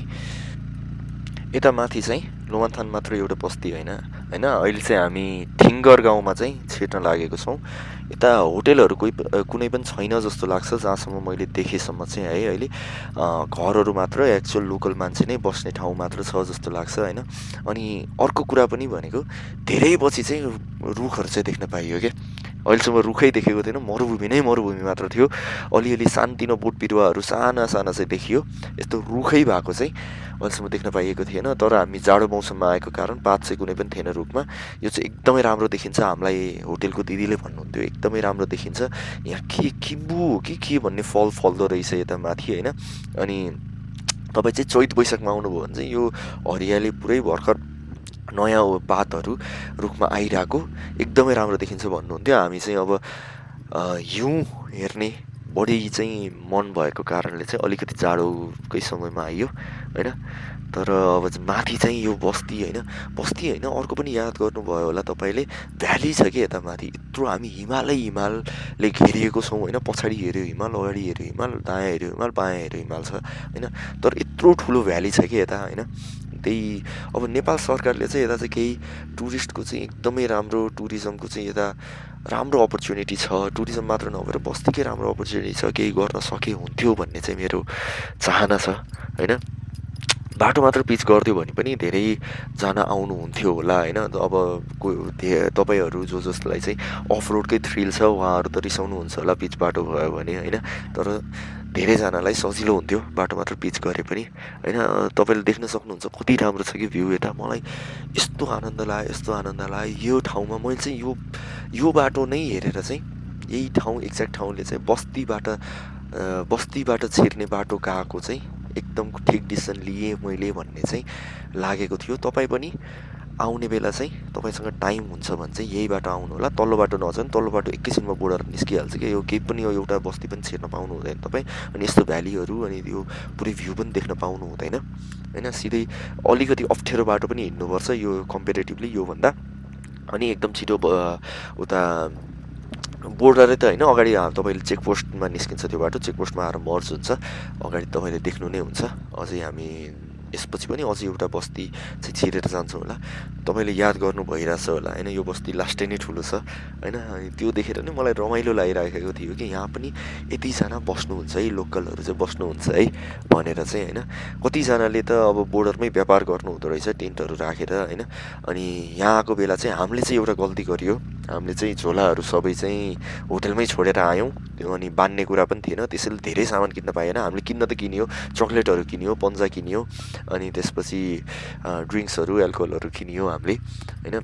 यता माथि चाहिँ लोमानथान मात्र एउटा बस्ती होइन हैन। अहिले चाहिँ हामी ठिङ्गर गाउँमा चाहिँ छिर्न लागेको छौँ। यता होटेलहरू कुनै पनि छैन जस्तो लाग्छ, जहाँसम्म मैले देखेसम्म चाहिँ है अहिले घरहरू मात्र एक्चुअल लोकल मान्छे नै बस्ने ठाउँ मात्र छ जस्तो लाग्छ हैन। अनि अर्को कुरा पनि भनेको धेरै पछि चाहिँ रुखहरू चाहिँ देख्न पाइयो क्या। अहिलेसम्म रुखै देखेको थिएन, मरुभूमि नै मरुभूमि मात्र थियो। अलिअलि सानतिनो बोट बिरुवाहरू साना साना चाहिँ देखियो, यस्तो रुखै भएको चाहिँ अहिलेसम्म देख्न पाइएको थिएन। तर हामी जाडो मौसममा आएको कारण पात चाहिँ कुनै पनि थिएन रुखमा। यो चाहिँ एकदमै राम्रो देखिन्छ, हामीलाई होटेलको दिदीले भन्नुहुन्थ्यो एकदमै राम्रो देखिन्छ। यहाँ किम्बु हो कि के भन्ने फल फल्दो रहेछ यता माथि होइन। अनि तपाईँ चाहिँ चैत वैशाखमा आउनुभयो भने चाहिँ यो हरियाली पुरै भर्खर नयाँ पातहरू रुखमा आइरहेको एकदमै राम्रो देखिन्छ भन्नुहुन्थ्यो। हामी चाहिँ अब हिउँ हेर्ने बढी चाहिँ मन भएको कारणले चाहिँ अलिकति जाडोकै समयमा आइयो होइन। तर अब माथि चाहिँ यो बस्ती होइन, अर्को पनि याद गर्नुभयो होला तपाईँले, भ्याली छ कि यता माथि यत्रो हामी हिमालले घेरिएको छौँ होइन। पछाडि हेऱ्यो हिमाल, अगाडि हेऱ्यो हिमाल, दायाँ हेऱ्यो हिमाल, बायाँ हेऱ्यो हिमाल छ होइन। तर यत्रो ठुलो भ्याली छ कि यता होइन। त्यही अब नेपाल सरकारले चाहिँ यता चाहिँ केही टुरिस्टको चाहिँ एकदमै राम्रो, टुरिज्मको चाहिँ यता राम्रो अपर्च्युनिटी छ। टुरिज्म मात्र नभएर बस्तीकै राम्रो अपर्च्युनिटी छ, केही गर्न सके हुन्थ्यो भन्ने चाहिँ मेरो चाहना छ होइन। बाटो मात्र पिच गरिदियो भने पनि धेरैजना आउनुहुन्थ्यो होला होइन। अब तपाईँहरू जसलाई चाहिँ अफ रोडकै थ्रिल छ उहाँहरू त रिसाउनुहुन्छ होला पिच बाटो भयो भने होइन। तर धेरैजनालाई सजिलो हुन्थ्यो बाटो मात्र पिच गरे पनि होइन। तपाईँले देख्न सक्नुहुन्छ कति राम्रो छ कि भ्यू यता। मलाई यस्तो आनन्द लाग्यो यो ठाउँमा। मैले चाहिँ यो बाटो नै हेरेर चाहिँ यही ठाउँ एक्ज्याक्ट ठाउँले चाहिँ बस्तीबाट छिर्ने बाटो गएको चाहिँ एकदम ठिक डिसिसन लिएँ मैले भन्ने चाहिँ लागेको थियो। तपाईँ पनि आउने बेला चाहिँ तपाईँसँग टाइम हुन्छ भने चाहिँ यही बाटो आउनु होला। तल्लो बाटो नजानु, तल्लो बाटो एकैछिनमा बोर्डर निस्किहाल्छ कि यो केही पनि एउटा बस्ती पनि छिर्न पाउनु हुँदैन तपाईँ। अनि यस्तो भ्यालीहरू अनि यो पुरै भ्यू पनि देख्न पाउनु हुँदैन होइन। सिधै अलिकति अप्ठ्यारो बाटो पनि हिँड्नुपर्छ यो कम्पेरेटिभली योभन्दा। अनि एकदम छिटो उता बोर्डरै त होइन, अगाडि तपाईँले चेकपोस्टमा निस्किन्छ त्यो बाटो, चेकपोस्टमा आएर मर्ज हुन्छ, अगाडि तपाईँले देख्नु नै हुन्छ। अझै हामी यसपछि पनि अझै एउटा बस्ती चाहिँ छिरेर जान्छौँ होला। तपाईँले याद गर्नु भइरहेछ होला होइन, यो बस्ती लास्टै नै ठुलो छ होइन। अनि त्यो देखेर नै मलाई रमाइलो लागिरहेको थियो कि यहाँ पनि यतिजना बस्नुहुन्छ है, लोकलहरू चाहिँ बस्नुहुन्छ है भनेर चाहिँ होइन। कतिजनाले त अब बोर्डरमै व्यापार गर्नुहुँदो रहेछ टेन्टहरू राखेर होइन। अनि यहाँ आएको बेला चाहिँ हामीले चाहिँ एउटा गल्ती गरियो, हामीले चाहिँ झोलाहरू सबै चाहिँ होटेलमै छोडेर आयौँ। अनि बान्ने कुरा पनि थिएन, त्यसैले धेरै सामान किन्न पाएन। हामीले किन्न त किन्यो, चक्लेटहरू किन्यो, पन्जा किन्यो, अनि त्यसपछि ड्रिङ्क्सहरू एल्कोहलहरू किन्यो हामीले होइन।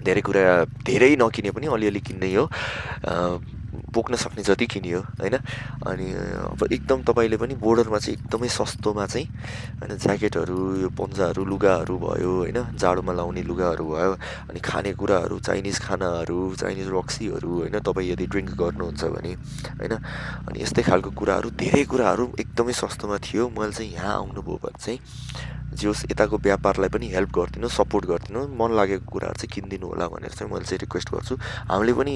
धेरै कुरा धेरै नकिने पनि अलिअलि किन्नै हो, बोक्न सक्ने जति किनियो होइन। अनि अब एकदम तपाईँले पनि बोर्डरमा चाहिँ एकदमै सस्तोमा चाहिँ होइन ज्याकेटहरू, यो पन्जाहरू, लुगाहरू भयो होइन, जाडोमा लाउने लुगाहरू भयो, अनि खानेकुराहरू, चाइनिज खानाहरू, चाइनिज रक्सीहरू होइन, तपाईँ यदि ड्रिङ्क गर्नुहुन्छ भने होइन। अनि यस्तै खालको कुराहरू, धेरै कुराहरू एकदमै सस्तोमा थियो। मैले चाहिँ यहाँ आउनुभयो भने चाहिँ जे होस् यताको व्यापारलाई पनि हेल्प गरिदिनु, सपोर्ट गरिदिनु, मन लागेको कुराहरू चाहिँ किनिदिनु होला भनेर चाहिँ मैले चाहिँ रिक्वेस्ट गर्छु। हामीले पनि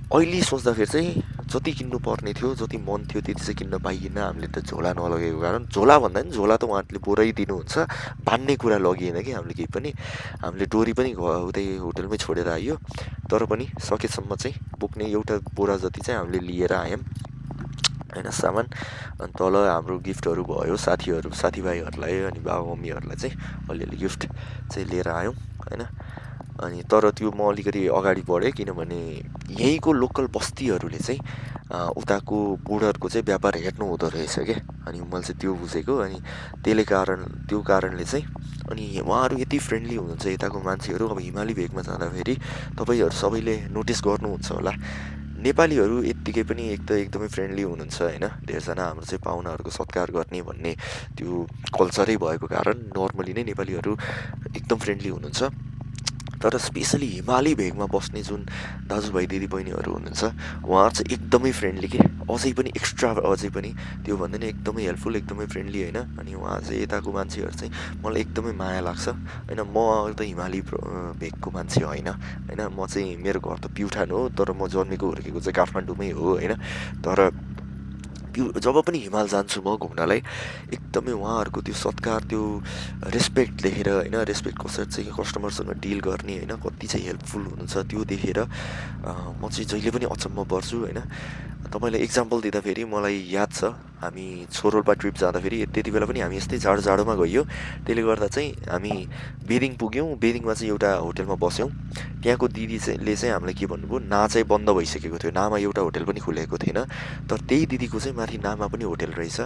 अहिले सोच्दाखेरि चाहिँ जति किन्नु पर्ने थियो, जति मन थियो त्यति चाहिँ किन्न पाइएन। हामीले त झोला नलगेको कारण, झोला भन्दा पनि झोला त उहाँहरूले बोरै दिनुहुन्छ, बान्ने कुरा लगिएन कि हामीले केही पनि। हामीले डोरी पनि उतै होटेलमै छोडेर आइयो, तर पनि सकेसम्म चाहिँ बोक्ने एउटा बोरा जति चाहिँ हामीले लिएर आयौँ होइन सामान। अनि तल हाम्रो गिफ्टहरू भयो साथीभाइहरूलाई अनि बाबा मम्मीहरूलाई चाहिँ अलिअलि गिफ्ट चाहिँ लिएर आयौँ होइन। अनि तर त्यो म अलिकति अगाडि बढेँ किनभने यहीँको लोकल बस्तीहरूले चाहिँ उताको बोर्डरको चाहिँ व्यापार हेर्नु हुँदो रहेछ क्या। अनि मैले चाहिँ त्यो बुझेको अनि त्यो कारणले चाहिँ अनि उहाँहरू यति फ्रेन्डली हुनुहुन्छ यताको मान्छेहरू। अब हिमाली भेगमा जाँदाखेरि तपाईँहरू सबैले नोटिस गर्नुहुन्छ होला नेपालीहरू यत्तिकै पनि एकदमै फ्रेन्डली हुनुहुन्छ होइन। धेरैजना हाम्रो चाहिँ पाहुनाहरूको सत्कार गर्ने भन्ने त्यो कल्चरै भएको कारण नर्मली नै नेपालीहरू एकदम फ्रेन्डली हुनुहुन्छ। तर स्पेसली हिमाली भेगमा बस्ने जुन दाजुभाइ दिदीबहिनीहरू हुनुहुन्छ उहाँहरू चाहिँ एकदमै फ्रेन्डली के, अझै पनि एक्स्ट्रा अझै पनि त्यो भन्दा नि एकदमै हेल्पफुल एकदमै फ्रेन्डली होइन। अनि उहाँ चाहिँ यताको मान्छेहरू चाहिँ मलाई एकदमै माया लाग्छ होइन। म त हिमाली भेगको मान्छे होइन होइन, म चाहिँ मेरो घर त प्युठान हो तर म जन्मेको हुर्केको चाहिँ काठमाडौँमै हो होइन। तर जब पनि हिमाल जान्छु म घुम्नलाई एकदमै उहाँहरूको त्यो सत्कार त्यो रेस्पेक्ट देखेर होइन, रेस्पेक्ट कसरी चाहिँ कस्टमरसँग डिल गर्ने होइन, कति चाहिँ हेल्पफुल हुनुहुन्छ त्यो देखेर म चाहिँ जहिले पनि अचम्म पर्छु होइन। तपाईँलाई इक्जाम्पल दिँदाखेरि मलाई याद छ हामी छोरोल्पा ट्रिप जाँदाखेरि त्यति बेला पनि हामी यस्तै जाडोमा गइयो। त्यसले गर्दा चाहिँ हामी बेदिङ पुग्यौँ। बेदिङमा चाहिँ एउटा होटेलमा बस्यौँ। त्यहाँको दिदीले चाहिँ हामीलाई के भन्नुभयो, ना चाहिँ बन्द भइसकेको थियो, नामा एउटा होटेल पनि खुलेको थिएन। तर त्यही दिदीको चाहिँ माथि नामा पनि होटेल रहेछ।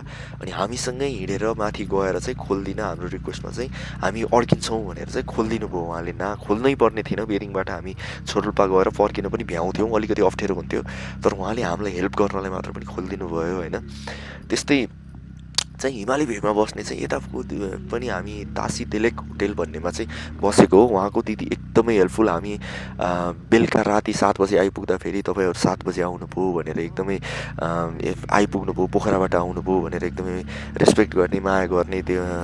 अनि हामीसँगै हिँडेर माथि गएर चाहिँ खोल्दिन हाम्रो रिक्वेस्टमा चाहिँ हामी अड्किन्छौँ भनेर चाहिँ खोलिदिनु भयो उहाँले। ना खोल्नै पर्ने थिएन, बेदिङबाट हामी छोरोल्पा गएर फर्किन पनि भ्याउँथ्यौँ, अलिकति अप्ठ्यारो हुन्थ्यो। तर उहाँले हामीलाई हेल्प गर्नलाई मात्र पनि खोलिदिनु भयो होइन। त्यस्तै चाहिँ हिमाली भेगमा बस्ने चाहिँ यताको पनि हामी तासी तेलेक होटेल भन्नेमा चाहिँ बसेको हो। उहाँको दिदी एकदमै हेल्पफुल। हामी बेलुका राति 7 बजे आइपुग्दाखेरि तपाईँहरू 7 बजे आउनुभयो भनेर एकदमै आइपुग्नुभयो, पोखराबाट आउनुभयो भनेर एकदमै रेस्पेक्ट गर्ने माया गर्ने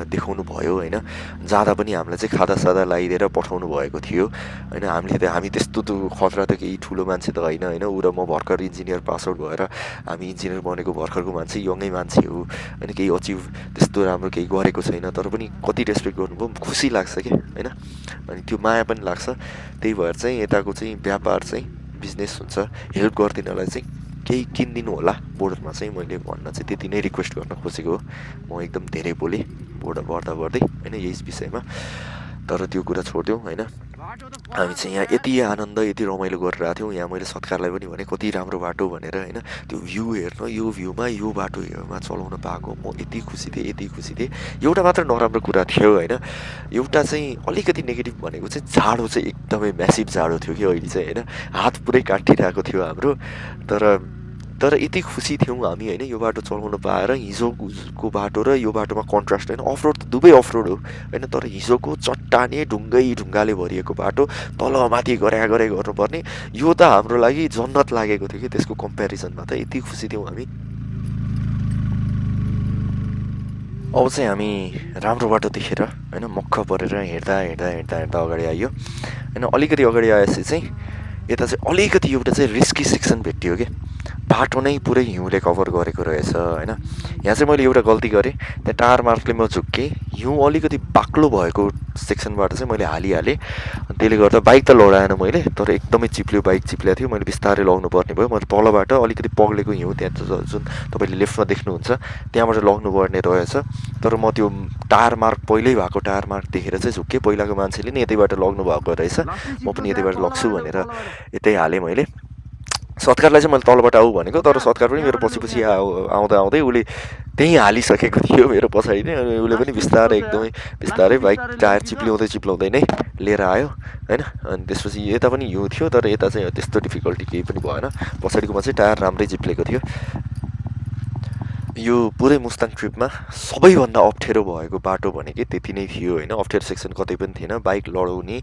देखाउनु भयो होइन। जाँदा पनि हामीलाई चाहिँ खादासादा लगाइदिएर पठाउनु भएको थियो होइन। हामी त्यस्तो खतरा त केही ठुलो मान्छे त होइन होइन। ऊ र म भर्खर इन्जिनियर पास आउट भएर हामी इन्जिनियर बनेको भर्खरको मान्छे, यङै मान्छे हो होइन। केही अचिभ त्यस्तो राम्रो केही गरेको छैन तर पनि कति रेस्पेक्ट गर्नुभयो, खुसी लाग्छ क्या होइन। अनि त्यो माया पनि लाग्छ। त्यही भएर चाहिँ यताको चाहिँ व्यापार चाहिँ बिजनेस हुन्छ, हेल्प गरिदिनलाई चाहिँ केही किनिदिनु होला बोर्डरमा चाहिँ मैले भन्न चाहिँ त्यति नै रिक्वेस्ट गर्न खोजेको हो। म एकदम धेरै बोलेँ बढ्दा होइन यही विषयमा। तर त्यो कुरा छोडिदिउँ होइन। हामी चाहिँ यहाँ यति आनन्द यति रमाइलो गरिरहेको थियौँ। यहाँ मैले सत्कारलाई पनि भने कति राम्रो बाटो भनेर होइन। त्यो भ्यू हेर्न, यो भ्यूमा यो बाटोमा चलाउन पाएको म यति खुसी थिएँ। एउटा मात्र नराम्रो कुरा थियो होइन। एउटा चाहिँ अलिकति नेगेटिभ भनेको चाहिँ जाडो चाहिँ एकदमै म्यासिभ जाडो थियो कि अहिले चाहिँ होइन। हात पुरै काटिरहेको थियो हाम्रो। तर यति खुसी थियौँ हामी होइन यो बाटो चलाउन पाएर। हिजोको बाटो र यो बाटोमा कन्ट्रास्ट होइन, अफरोड त दुवै अफरोड हो होइन। तर हिजोको चट्टाने ढुङ्गाले भरिएको बाटो तलमाथि गरे गर्नुपर्ने, यो त हाम्रो लागि जन्नत लागेको थियो कि त्यसको कम्पेरिजनमा त यति खुसी थियौँ हामी। अब चाहिँ हामी राम्रो बाटो देखेर होइन मक्ख परेर हिँड्दा अगाडि आइयो होइन। अलिकति अगाडि आएपछि चाहिँ यता चाहिँ अलिकति एउटा चाहिँ रिस्की सेक्सन भेटियो कि बाटो नै पुरै हिउँले कभर गरेको रहेछ होइन। यहाँ चाहिँ मैले एउटा गल्ती गरेँ, त्यहाँ टायर मार्कले म झुक्केँ। हिउँ अलिकति बाक्लो भएको सेक्सनबाट चाहिँ मैले हालिहालेँ। त्यसले गर्दा बाइक त लडाएन मैले, तर एकदमै बाइक चिप्लिएको थियो। मैले बिस्तारै लग्नु पर्ने भयो। मैले तलबाट अलिकति पग्लेको हिउँ त्यहाँ जुन तपाईँले लेफ्टमा देख्नुहुन्छ त्यहाँबाट लग्नु पर्ने रहेछ। तर म त्यो टायर मार्क पहिल्यै भएको टायर मार्क देखेर चाहिँ झुक्केँ। पहिलाको मान्छेले नि यतैबाट लग्नु भएको रहेछ, म पनि यतैबाट लग्छु भनेर यतै हालेँ मैले। सत्कारलाई चाहिँ मैले तलबाट आऊ भनेको, तर सत्कार पनि मेरो पछि आउँदै उसले त्यहीँ हालिसकेको थियो मेरो पछाडि नै। अनि उसले पनि बिस्तारै बाइक टायर चिप्लाउँदै नै लिएर आयो होइन। अनि त्यसपछि यता पनि हिउँ थियो तर यता चाहिँ त्यस्तो डिफिकल्टी केही पनि भएन। पछाडिकोमा चाहिँ टायर राम्रै चिप्लेको थियो। यो पुरै मुस्ताङ ट्रिपमा सबैभन्दा अप्ठ्यारो भएको बाटो भनेकै त्यति नै थियो होइन। अप्ठ्यारो सेक्सन कतै पनि थिएन। बाइक लडाउने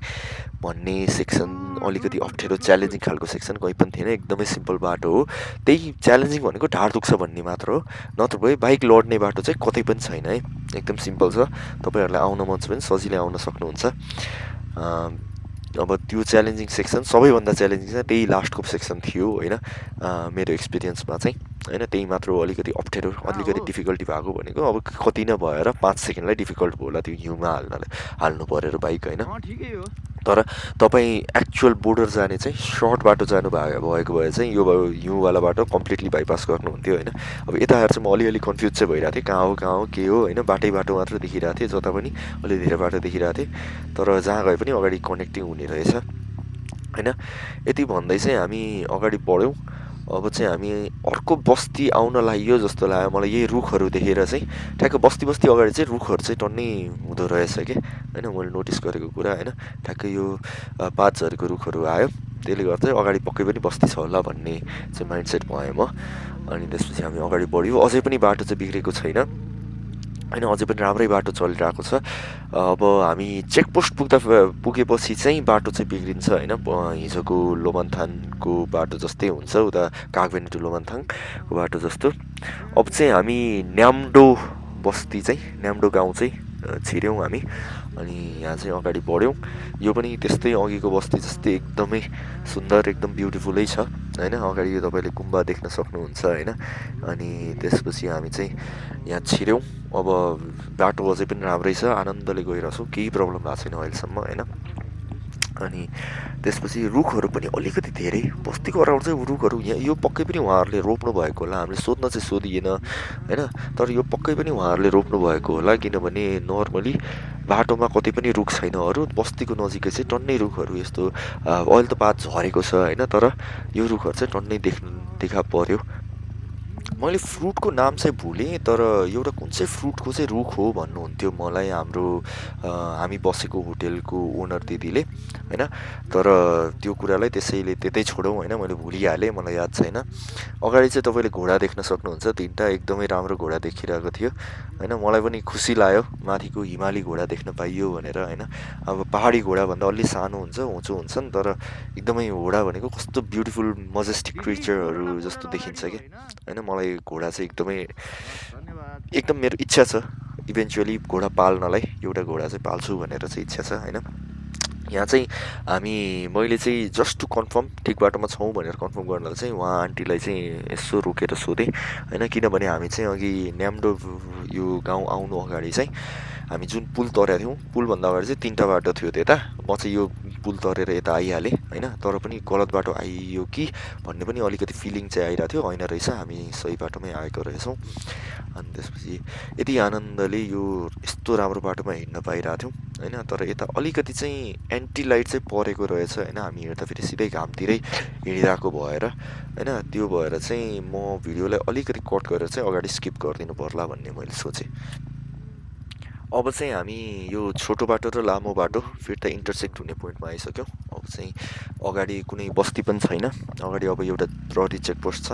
भन्ने सेक्सन अलिकति अप्ठ्यारो च्यालेन्जिङ खालको सेक्सन कहीँ पनि थिएन। एकदमै सिम्पल बाटो हो। त्यही च्यालेन्जिङ भनेको ढाड दुख्छ भन्ने मात्र हो, नत्र भए बाइक लड्ने बाटो चाहिँ कतै पनि छैन है। एकदम सिम्पल छ। तपाईँहरूलाई आउन मन छ भने सजिलै आउन सक्नुहुन्छ। अब त्यो च्यालेन्जिङ सेक्सन सबैभन्दा च्यालेन्जिङ चाहिँ त्यही लास्टको सेक्सन थियो होइन मेरो एक्सपिरियन्समा चाहिँ होइन। त्यही मात्र अलिकति अप्ठ्यारो अलिकति डिफिकल्टी भएको भनेको अब कति नै भएर 5 सेकेन्डलाई डिफिकल्ट भयो होला त्यो हिउँमा हाल्नु परेर बाइक होइन। तर तपाईँ एक्चुअल बोर्डर जाने चाहिँ सर्ट बाटो भएको भए चाहिँ यो हिउँवाला बाटो कम्प्लिटली बाइपास गर्नुहुन्थ्यो होइन। अब यता आएर चाहिँ म अलिअलि कन्फ्युज चाहिँ भइरहेको थिएँ, कहाँ हो के हो होइन। बाटो मात्र देखिरहेको थिएँ, जता पनि अलि धेरै बाटो देखिरहेको थिएँ, तर जहाँ गए पनि अगाडि कनेक्टिङ हुने रहेछ होइन। यति भन्दै चाहिँ हामी अगाडि बढ्यौँ। अब चाहिँ हामी अर्को बस्ती आउन लाग्यो जस्तो लाग्यो मलाई, यही रुखहरू देखेर चाहिँ। ठ्याक्क बस्ती अगाडि चाहिँ रुखहरू चाहिँ टन्नै हुँदो रहेछ कि होइन, मैले नोटिस गरेको कुरा होइन। ठ्याक्कै यो पात झरेको रुखहरू आयो, त्यसले गर्दा चाहिँ अगाडि पक्कै पनि बस्ती छ होला भन्ने चाहिँ माइन्डसेट भएँ म। अनि त्यसपछि हामी अगाडि बढ्यौँ। अझै पनि बाटो चाहिँ बिग्रेको छैन होइन, अझै पनि राम्रै बाटो चलिरहेको छ। अब हामी चेकपोस्ट पुगेपछि चाहिँ बाटो चाहिँ बिग्रिन्छ होइन। हिजोको लोमन्थानको बाटो जस्तै हुन्छ, उता कागबेनी टु लोमन्थाङको बाटो जस्तो। अब चाहिँ हामी न्याम्डो गाउँ चाहिँ छिर्यौँ हामी। अनि यहाँ चाहिँ अगाडि बढ्यौँ। यो पनि त्यस्तै अघिको बस्ती जस्तै एकदमै सुन्दर, एकदम ब्युटिफुलै छ होइन। अगाडि यो तपाईँले गुम्बा देख्न सक्नुहुन्छ होइन। अनि त्यसपछि हामी चाहिँ यहाँ छिर्यौँ। अब बाटो अझै पनि राम्रै छ, आनन्दले गइरहेको छौँ, केही प्रब्लम भएको छैन अहिलेसम्म होइन। अनि त्यसपछि रुखहरू पनि अलिकति धेरै, बस्तीको अराउन्ड चाहिँ रुखहरू यहाँ यो पक्कै पनि उहाँहरूले रोप्नु भएको होला। हामीले सोध्न चाहिँ सोधिएन होइन, तर यो पक्कै पनि उहाँहरूले रोप्नु भएको होला, किनभने नर्मली बाटोमा कतै पनि रुख छैन। अरू बस्तीको नजिकै चाहिँ टन्नै रुखहरू यस्तो अहिले त पात झरेको छ होइन, तर यो रुखहरू चाहिँ टन्नै देखा पर्यो। मैले फ्रुटको नाम चाहिँ भुलेँ, तर एउटा कुन चाहिँ फ्रुटको चाहिँ रुख हो भन्नुहुन्थ्यो मलाई हामी बसेको होटेलको ओनर दिदीले होइन। तर त्यो कुरालाई त्यसैले त्यतै छोडौँ होइन, मैले भुलिहालेँ, मलाई याद छैन। अगाडि चाहिँ तपाईँले घोडा देख्न सक्नुहुन्छ, 3टा एकदमै राम्रो घोडा देखिरहेको थियो होइन। मलाई पनि खुसी लाग्यो माथिको हिमाली घोडा देख्न पाइयो भनेर होइन। अब पहाडी घोडाभन्दा अलि सानो हुन्छ, होचो हुन्छन्, तर एकदमै घोडा भनेको कस्तो ब्युटिफुल मजेस्टिक क्रिचरहरू जस्तो देखिन्छ कि होइन। मलाई घोडा चाहिँ एकदम मेरो इच्छा छ इभेन्चुअली घोडा पाल्नलाई। एउटा घोडा चाहिँ पाल्छु भनेर चाहिँ इच्छा छ होइन। यहाँ चाहिँ मैले चाहिँ जस्ट टु कन्फर्म ठिक बाटोमा छौँ भनेर कन्फर्म गर्नलाई चाहिँ उहाँ आन्टीलाई चाहिँ यसो रोकेर सोधेँ होइन। किनभने हामी चाहिँ अघि न्याम्डो यो गाउँ आउनु अगाडि चाहिँ हामी जुन पुल तरेका थियौँ, पुलभन्दा अगाडि चाहिँ 3टा बाटो थियो त्यता। म चाहिँ यो पुल तरेर यता आइहालेँ होइन, तर पनि गलत बाटो आइयो कि भन्ने पनि अलिकति फिलिङ चाहिँ आइरहेको थियो। होइन रहेछ, हामी सही बाटोमै आएको रहेछौँ। अनि त्यसपछि यति आनन्दले यो यस्तो राम्रो बाटोमा हिँड्न पाइरहेको थियौँ होइन। तर यता अलिकति चाहिँ एन्टी लाइट चाहिँ परेको रहेछ होइन। हामी हिँड्दा फेरि सिधै घामतिरै हिँडिरहेको भएर होइन, त्यो भएर चाहिँ म भिडियोलाई अलिकति कट गरेर चाहिँ अगाडि स्किप गरिदिनु पर्ला भन्ने मैले सोचेँ। अब चाहिँ हामी यो छोटो बाटो र लामो बाटो फिर्ता इन्टरसेक्ट हुने पोइन्टमा आइसक्यौँ। अब चाहिँ अगाडि कुनै बस्ती पनि छैन। अगाडि अब एउटा प्रहरी चेकपोस्ट छ।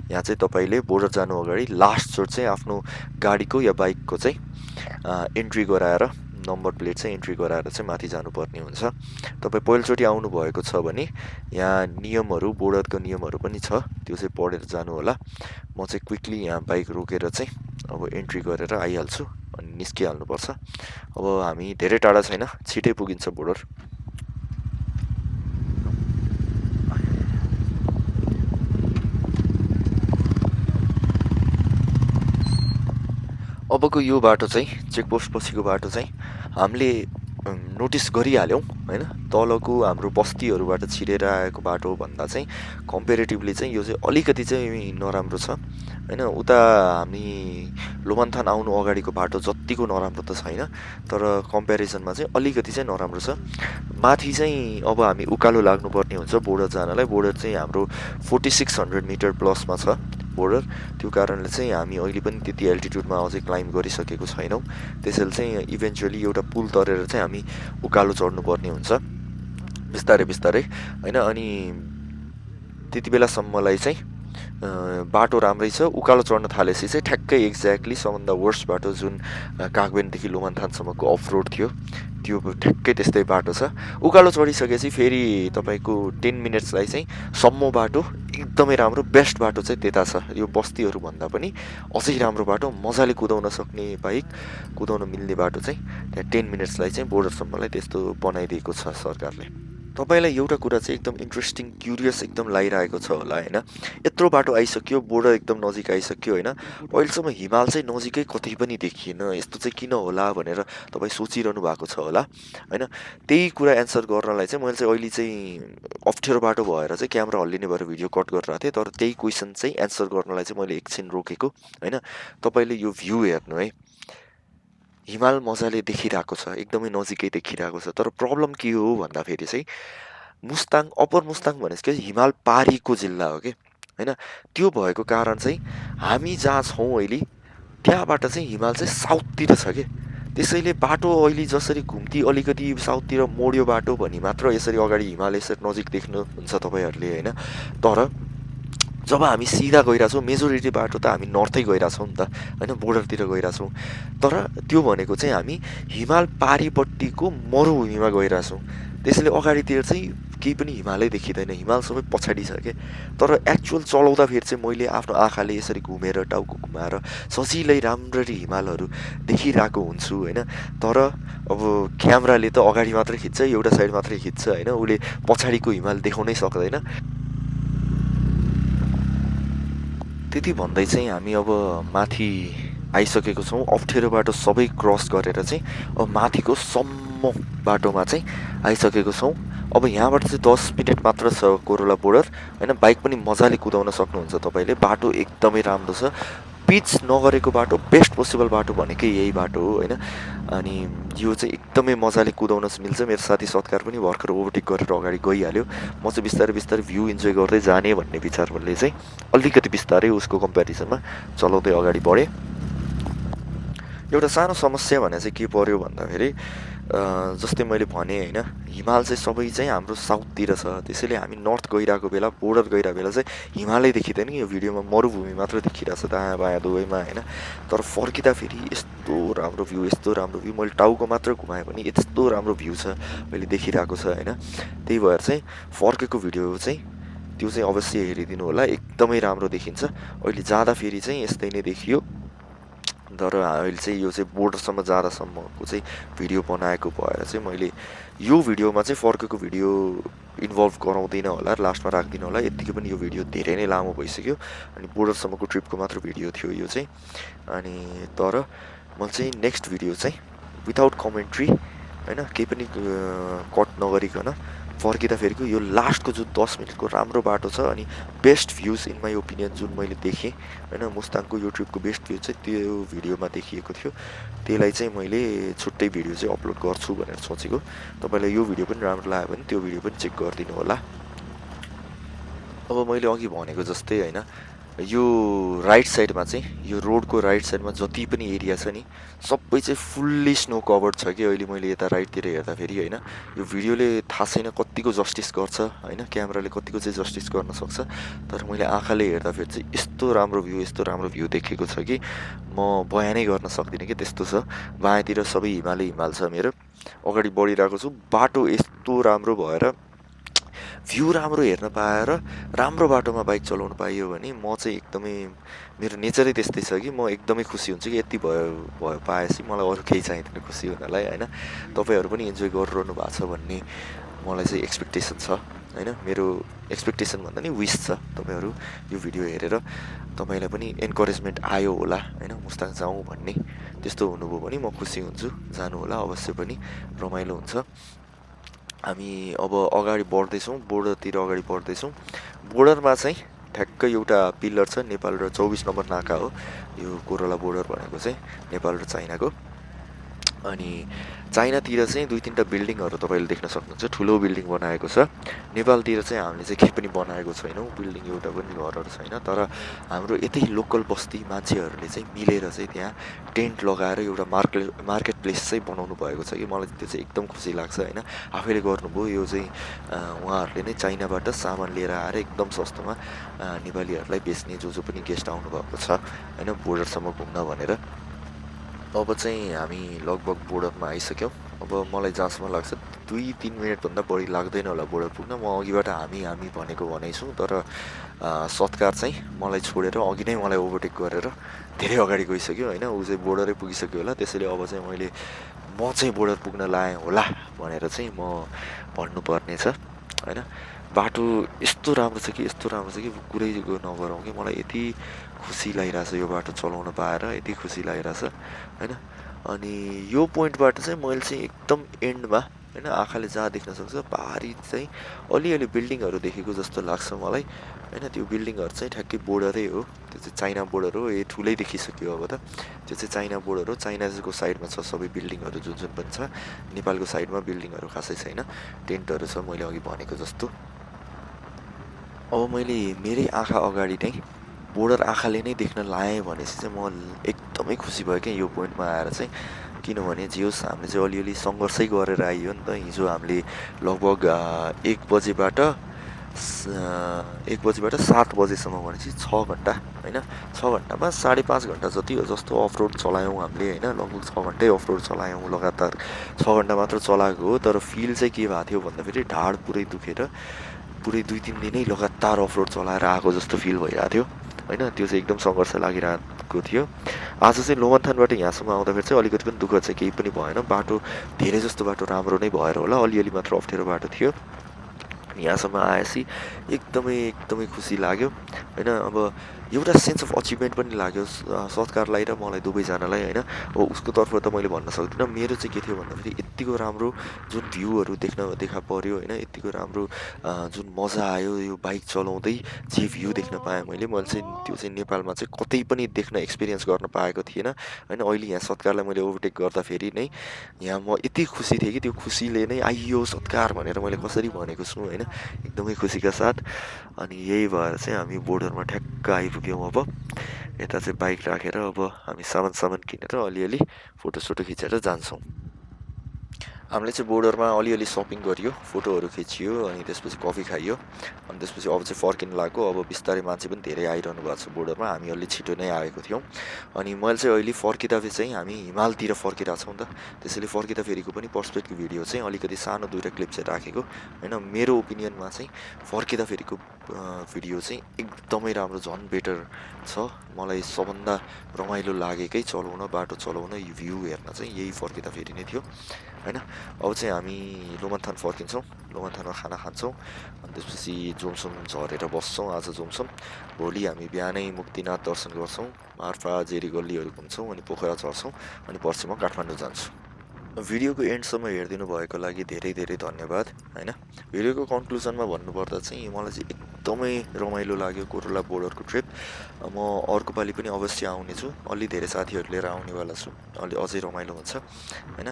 यहाँ चाहिँ तपाईँले बोर्डर जानु अगाडि लास्टचोटि चाहिँ आफ्नो गाडीको या बाइकको चाहिँ एन्ट्री गराएर, नम्बर प्लेट चाहिँ एन्ट्री गराएर चाहिँ माथि जानुपर्ने हुन्छ। तपाईँ पहिलोचोटि आउनुभएको छ भने यहाँ नियमहरू, बोर्डरको नियमहरू पनि छ, त्यो चाहिँ पढेर जानु होला। म चाहिँ क्विकली यहाँ बाइक रोकेर चाहिँ अब एन्ट्री गरेर आइहाल्छु अनि निस्किहाल्नुपर्छ। अब हामी धेरै टाढा छैन, छिटै पुगिन्छ बोर्डर। अबको यो बाटो चाहिँ चेकपोस्ट पछिको बाटो चाहिँ हामीले नोटिस गरिहाल्यौँ होइन। तलको हाम्रो बस्तीहरूबाट छिरेर आएको बाटो भन्दा चाहिँ कम्पेरेटिभली चाहिँ यो चाहिँ अलिकति चाहिँ नराम्रो छ होइन। उता हामी लोमन्थान आउनु अगाडिको बाटो जत्तिको नराम्रो त छैन, तर कम्पेरिजनमा चाहिँ अलिकति चाहिँ नराम्रो छ। माथि चाहिँ अब हामी उकालो लाग्नुपर्ने हुन्छ बोर्डर जानलाई। बोर्डर चाहिँ हाम्रो 4600 मिटर प्लसमा छ बोर्डर। त्यो कारणले चाहिँ हामी अहिले पनि त्यति एल्टिट्युडमा अझै क्लाइम्ब गरिसकेको छैनौँ। त्यसैले चाहिँ इभेन्चुअली एउटा पुल तरेर चाहिँ हामी उकालो चढ्नुपर्ने हुन्छ बिस्तारै बिस्तारै होइन। अनि त्यति बेलासम्मलाई चाहिँ बाटो राम्रै छ। उकालो चढ्न थालेपछि चाहिँ ठ्याक्कै एक्ज्याक्टली सबभन्दा वर्स्ट बाटो जुन कागबेनदेखि लोमन्थानसम्मको अफ रोड थियो त्यो ठ्याक्कै त्यस्तै बाटो छ। उकालो चढिसकेपछि फेरि तपाईँको 10 मिनट्सलाई चाहिँ सम्मो बाटो एकदमै राम्रो बेस्ट बाटो चाहिँ त्यता छ। यो बस्तीहरूभन्दा पनि अझै राम्रो बाटो, मजाले कुदाउन सक्ने बाइक कुदाउन मिल्ने बाटो चाहिँ त्यहाँ 10 मिनट्सलाई चाहिँ बोर्डरसम्मलाई त्यस्तो बनाइदिएको छ सरकारले। तपाईँलाई एउटा कुरा चाहिँ एकदम इन्ट्रेस्टिङ क्युरियस एकदम लागिरहेको छ होला होइन, यत्रो बाटो आइसक्यो, बोर्डर एकदम नजिक आइसक्यो होइन, अहिलेसम्म हिमाल चाहिँ नजिकै कतै पनि देखिएन, यस्तो चाहिँ किन होला भनेर तपाईँ सोचिरहनु भएको छ होला होइन। त्यही कुरा एन्सर गर्नलाई चाहिँ मैले चाहिँ अहिले चाहिँ अप्ठ्यारो बाटो भएर चाहिँ क्यामेरा हल्लिने भएर भिडियो कट गरिरहेको थिएँ, तर त्यही क्वेसन चाहिँ एन्सर गर्नलाई चाहिँ मैले एकछिन रोकेको होइन। तपाईँले यो भ्यू हेर्नु है, हिमाल मजाले देखिरहेको छ, एकदमै नजिकै देखिरहेको छ, तर प्रब्लम के हो भन्दाखेरि चाहिँ मुस्ताङ, अप्पर मुस्ताङ भनेपछि हिमाल पारीको जिल्ला हो कि होइन। त्यो भएको कारण चाहिँ हामी जहाँ छौँ अहिले त्यहाँबाट चाहिँ हिमाल चाहिँ साउथतिर छ कि, त्यसैले बाटो अहिले जसरी घुम्ती अलिकति साउथतिर मोड्यो बाटो भनी मात्र यसरी अगाडि हिमाल यसरी नजिक देख्नुहुन्छ तपाईँहरूले होइन। तर जब हामी सिधा गइरहेछौँ, मेजोरिटी बाटो त हामी नर्थै गइरहेछौँ नि त होइन, बोर्डरतिर गइरहेछौँ, तर त्यो भनेको चाहिँ हामी हिमाल पारीपट्टिको मरुभूमिमा गइरहेछौँ। त्यसैले अगाडितिर चाहिँ केही पनि हिमालै देखिँदैन, हिमाल सबै पछाडि छ क्या। तर एक्चुअल चलाउँदाखेरि चाहिँ मैले आफ्नो आँखाले यसरी घुमेर टाउको घुमाएर सजिलै राम्ररी हिमालहरू देखिरहेको हुन्छु होइन। तर अब क्यामेराले त अगाडि मात्रै खिच्छ, एउटा साइड मात्रै खिच्छ होइन, उसले पछाडिको हिमाल देखाउनै सक्दैन। त्यति भन्दै चाहिँ हामी अब माथि आइसकेको छौँ, अप्ठ्यारो बाटो सबै क्रस गरेर चाहिँ अब माथिको सम्म बाटोमा चाहिँ आइसकेको छौँ। अब यहाँबाट चाहिँ 10 मिनट मात्र छ कोरोला बोर्डर होइन, बाइक पनि मजाले कुदाउन सक्नुहुन्छ तपाईँले, बाटो एकदमै राम्रो छ, पिच नगरेको बाटो, बेस्ट पोसिबल बाटो भनेकै यही बाटो हो होइन। अनि यो चाहिँ एकदमै मजाले कुदाउन मिल्छ। मेरो साथी सत्कार पनि भर्खर ओभरटेक गरेर अगाडि गइहाल्यो, म चाहिँ बिस्तारै बिस्तारै भ्यू इन्जोय गर्दै जाने भन्ने विचारले चाहिँ अलिकति बिस्तारै उसको कम्पेरिजनमा चलाउँदै अगाडि बढेँ। एउटा सानो समस्या भने चाहिँ के पर्यो भन्दाखेरि जस्तै मैले भने होइन, हिमाल चाहिँ सबै चाहिँ हाम्रो साउथतिर छ, त्यसैले हामी नर्थ गइरहेको बेला, बोर्डर गइरहेको बेला चाहिँ हिमालै देखिँदैन, यो भिडियोमा मरुभूमि मात्र देखिरहेछ दायाँ बायाँ दुवैमा होइन। तर फर्किँदा फेरि यस्तो राम्रो भ्यू, यस्तो राम्रो भ्यू, मैले टाउको मात्र घुमाएँ भने यस्तो राम्रो भ्यू छ मैले देखिरहेको छ होइन। त्यही भएर चाहिँ फर्केको भिडियो चाहिँ त्यो चाहिँ अवश्य हेरिदिनु होला, एकदमै राम्रो देखिन्छ। अहिले जाँदा फेरि चाहिँ यस्तै नै देखियो, तर अहिले चाहिँ यो चाहिँ बोर्डरसम्म जाँदासम्मको चाहिँ भिडियो बनाएको भएर चाहिँ मैले यो भिडियोमा चाहिँ फर्केको भिडियो इन्भल्भ गराउँदिनँ होला, लास्टमा राख्दिनँ होला। यत्तिकै पनि यो भिडियो धेरै नै लामो भइसक्यो, अनि बोर्डरसम्मको ट्रिपको मात्र भिडियो थियो यो चाहिँ। अनि तर म चाहिँ नेक्स्ट भिडियो चाहिँ विदाउट कमेन्ट्री होइन, केही पनि कट नगरिकन फर्किँदा फेरिको यो लास्टको जुन 10 मिनटको राम्रो बाटो छ अनि best views in my opinion जुन मैले देखेँ होइन, मुस्ताङको यो ट्रिपको बेस्ट भ्यू चाहिँ त्यो भिडियोमा देखिएको थियो। त्यसलाई चाहिँ मैले छुट्टै भिडियो चाहिँ अपलोड गर्छु भनेर सोचेको। तपाईँलाई यो भिडियो पनि राम्रो लाग्यो भने त्यो भिडियो पनि चेक गरिदिनु होला। अब मैले अघि भनेको जस्तै होइन, यो राइट साइडमा चाहिँ, यो रोडको राइट साइडमा जति पनि एरिया छ नि सबै चाहिँ फुल्ली स्नो कभर्ड छ कि अहिले मैले यता राइटतिर हेर्दाखेरि होइन। यो भिडियोले थाहा छैन कतिको जस्टिस गर्छ होइन, क्यामेराले कतिको चाहिँ जस्टिस गर्न सक्छ, तर मैले आँखाले हेर्दाखेरि चाहिँ यस्तो राम्रो भ्यू, यस्तो राम्रो भ्यू देखेको छ कि म बयानै गर्न सक्दिनँ कि त्यस्तो छ। बायाँतिर सबै हिमालै हिमाल छ, मेरो अगाडि बढिरहेको छु, बाटो यस्तो राम्रो भएर भ्यू राम्रो हेर्न पाएर राम्रो बाटोमा बाइक चलाउनु पाइयो भने म चाहिँ एकदमै, मेरो नेचरै त्यस्तै छ कि म एकदमै खुसी हुन्छु कि यति भयो पाएपछि मलाई अरू केही चाहिँदैन खुसी हुनलाई होइन। तपाईँहरू पनि इन्जोय गरिरहनु भएको छ भन्ने मलाई चाहिँ एक्सपेक्टेसन छ होइन, मेरो एक्सपेक्टेसन भन्दा नि विस छ तपाईँहरू यो भिडियो हेरेर तपाईँलाई पनि इन्करेजमेन्ट आयो होला होइन, मुस्ताङ जाउँ भन्ने त्यस्तो हुनुभयो भने म खुसी हुन्छु। जानु होला अवश्य पनि, रमाइलो हुन्छ। हामी अब अगाडि बढ्दैछौँ, बोर्डरतिर अगाडि बढ्दैछौँ। बोर्डरमा चाहिँ ठ्याक्कै एउटा पिलर छ, नेपाल र 24 नम्बर नाका हो यो कोरोला बोर्डर भनेको चाहिँ, नेपाल र चाइनाको। अनि चाइनातिर चाहिँ 2-3टा बिल्डिङहरू तपाईँले देख्न सक्नुहुन्छ, ठुलो बिल्डिङ बनाएको छ। नेपालतिर चाहिँ हामीले चाहिँ केही पनि बनाएको छैनौँ, बिल्डिङ एउटा पनि घरहरू छैन, तर हाम्रो यतै लोकल बस्ती मान्छेहरूले चाहिँ मिलेर चाहिँ त्यहाँ टेन्ट लगाएर एउटा मार्केट प्लेस चाहिँ बनाउनु भएको छ कि मलाई त्यो चाहिँ एकदम खुसी लाग्छ होइन। आफैले गर्नुभयो यो चाहिँ, उहाँहरूले नै चाइनाबाट सामान लिएर आएर एकदम सस्तोमा नेपालीहरूलाई बेच्ने, जो पनि गेस्ट आउनुभएको छ होइन बोर्डरसम्म घुम्न भनेर। अब चाहिँ हामी लगभग बोर्डरमा आइसक्यौँ। अब मलाई जहाँसम्म लाग्छ 2-3 मिनटभन्दा बढी लाग्दैन होला बोर्डर पुग्न। म अघिबाट हामी भनेको भनेछु, तर सत्कार चाहिँ मलाई छोडेर अघि नै मलाई ओभरटेक गरेर धेरै अगाडि गइसक्यो होइन, ऊ चाहिँ बोर्डरै पुगिसक्यो होला। त्यसैले अब चाहिँ म चाहिँ बोर्डर पुग्न लाएँ होला भनेर चाहिँ म भन्नुपर्ने छ। होइन बाटो यस्तो राम्रो छ कि कुरै नगरौँ कि मलाई यति खुसी लागिरहेछ यो बाटो चलाउन पाएर यति खुसी लागिरहेछ होइन अनि यो पोइन्टबाट चाहिँ मैले चाहिँ एकदम एन्डमा होइन आँखाले जहाँ देख्न सक्छ पारी चाहिँ अलिअलि बिल्डिङहरू देखेको जस्तो लाग्छ मलाई होइन त्यो बिल्डिङहरू चाहिँ ठ्याक्कै बोर्डरै हो त्यो चाहिँ चाइना बोर्डर हो ठुलै देखिसक्यो अब त त्यो चाहिँ चाइना बोर्डर हो चाइनाको साइडमा छ सबै बिल्डिङहरू जुन जुन पनि छ नेपालको साइडमा बिल्डिङहरू खासै छैन टेन्टहरू छ मैले अघि भनेको जस्तो अब मैले मेरै आँखा अगाडि नै बोर्डर आँखाले नै देख्न लाएँ भनेपछि चाहिँ म एकदमै खुसी भयो क्या यो पोइन्टमा आएर चाहिँ किनभने जे होस् हामीले चाहिँ अलिअलि सङ्घर्षै गरेर आइयो नि त हिजो हामीले लगभग 1 बजेबाट 7 बजेसम्म भनेपछि 6 घन्टा होइन 6 घन्टामा 5.5 घन्टा जति जस्तो अफरोड चलायौँ हामीले होइन लगभग 6 घन्टै अफरोड चलायौँ लगातार 6 घन्टा मात्र चलाएको हो तर फिल चाहिँ के भएको थियो भन्दाखेरि ढाड पुरै दुखेर पुरै 2-3 दिनै लगातार अफरोड चलाएर आएको जस्तो फिल भइरहेको थियो होइन त्यो चाहिँ एकदम सङ्घर्ष लागिरहेको थियो आज चाहिँ लोमन्थानबाट यहाँसम्म आउँदाखेरि चाहिँ अलिकति पनि दुःख चाहिँ केही पनि भएन बाटो धेरै जस्तो बाटो राम्रो नै भएर होला अलिअलि मात्र अप्ठ्यारो बाटो थियो यहाँसम्म आएपछि एकदमै खुसी लाग्यो होइन अब एउटा सेन्स अफ अचिभमेन्ट पनि लाग्यो सत्कारलाई र मलाई दुवैजनालाई होइन अब उसको तर्फबाट त मैले भन्न सक्दिनँ मेरो चाहिँ के थियो भन्दाखेरि यत्तिको राम्रो जुन भ्यूहरू देखा पर्यो होइन यत्तिको राम्रो जुन मजा आयो यो बाइक चलाउँदै जे भ्यू देख्न पाएँ मैले चाहिँ त्यो चाहिँ नेपालमा चाहिँ कतै पनि देख्न एक्सपिरियन्स गर्न पाएको थिएन होइन अहिले यहाँ सत्कारलाई मैले ओभरटेक गर्दाखेरि नै यहाँ म यति खुसी थिएँ कि त्यो खुसीले नै आइयो सत्कार भनेर मैले कसरी भनेको छु होइन एकदमै खुसीका साथ अनि यही भएर चाहिँ हामी बोर्डरमा ठ्याक्क आइपुग्यौँ अब यता चाहिँ बाइक राखेर अब हामी सामान किनेर अलिअलि फोटोसोटो खिचेर जान्छौँ हामीले चाहिँ बोर्डरमा अलिअलि सपिङ गरियो फोटोहरू खिचियो अनि त्यसपछि कफी खाइयो अनि त्यसपछि अब चाहिँ फर्किनु लाग्यो अब बिस्तारै मान्छे पनि धेरै आइरहनु भएको छ बोर्डरमा हामी अलि छिटो नै आएको थियौँ अनि मैले चाहिँ अहिले फर्किँदाखेरि चाहिँ हामी हिमालतिर फर्किरहेको छौँ त त्यसैले फर्किँदाखेरिको पनि पर्सपेक्टिभ भिडियो चाहिँ अलिकति सानो 2टा क्लिप चाहिँ राखेको होइन मेरो ओपिनियनमा चाहिँ फर्किँदाखेरिको भिडियो चाहिँ एकदमै राम्रो झन् बेटर छ मलाई सबभन्दा रमाइलो लागेकै चलाउन बाटो चलाउन यो भ्यू हेर्न चाहिँ यही फर्किँदाखेरि नै थियो होइन अब चाहिँ हामी लोमन्थान फर्किन्छौँ लोमन्थानमा खाना खान्छौँ अनि त्यसपछि जोमसोम झरेर बस्छौँ आज जोमसोम भोलि हामी बिहानै मुक्तिनाथ दर्शन गर्छौँ मार्फा जेरी गल्लीहरू घुम्छौँ अनि पोखरा चढ्छौँ अनि पर्सि म काठमाडौँ जान्छु भिडियोको एन्डसम्म हेरिदिनु भएको लागि धेरै धन्यवाद होइन भिडियोको कन्क्लुजनमा भन्नुपर्दा चाहिँ मलाई चाहिँ एकदमै रमाइलो लाग्यो कोरोला बोर्डरको ट्रिप म अर्को पालि पनि अवश्य आउनेछु अलि धेरै साथीहरू लिएर आउनेवाला छु अलि अझै रमाइलो हुन्छ होइन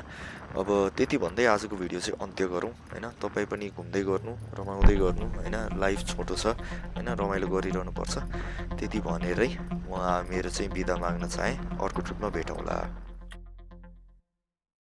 अब त्यति भन्दै आजको भिडियो चाहिँ अन्त्य गरौँ होइन तपाईँ पनि घुम्दै गर्नु रमाउँदै गर्नु होइन लाइफ छोटो छ होइन रमाइलो गरिरहनुपर्छ त्यति भनेरै म मेरो चाहिँ बिदा माग्न चाहेँ अर्को ट्रिपमा भेटौँला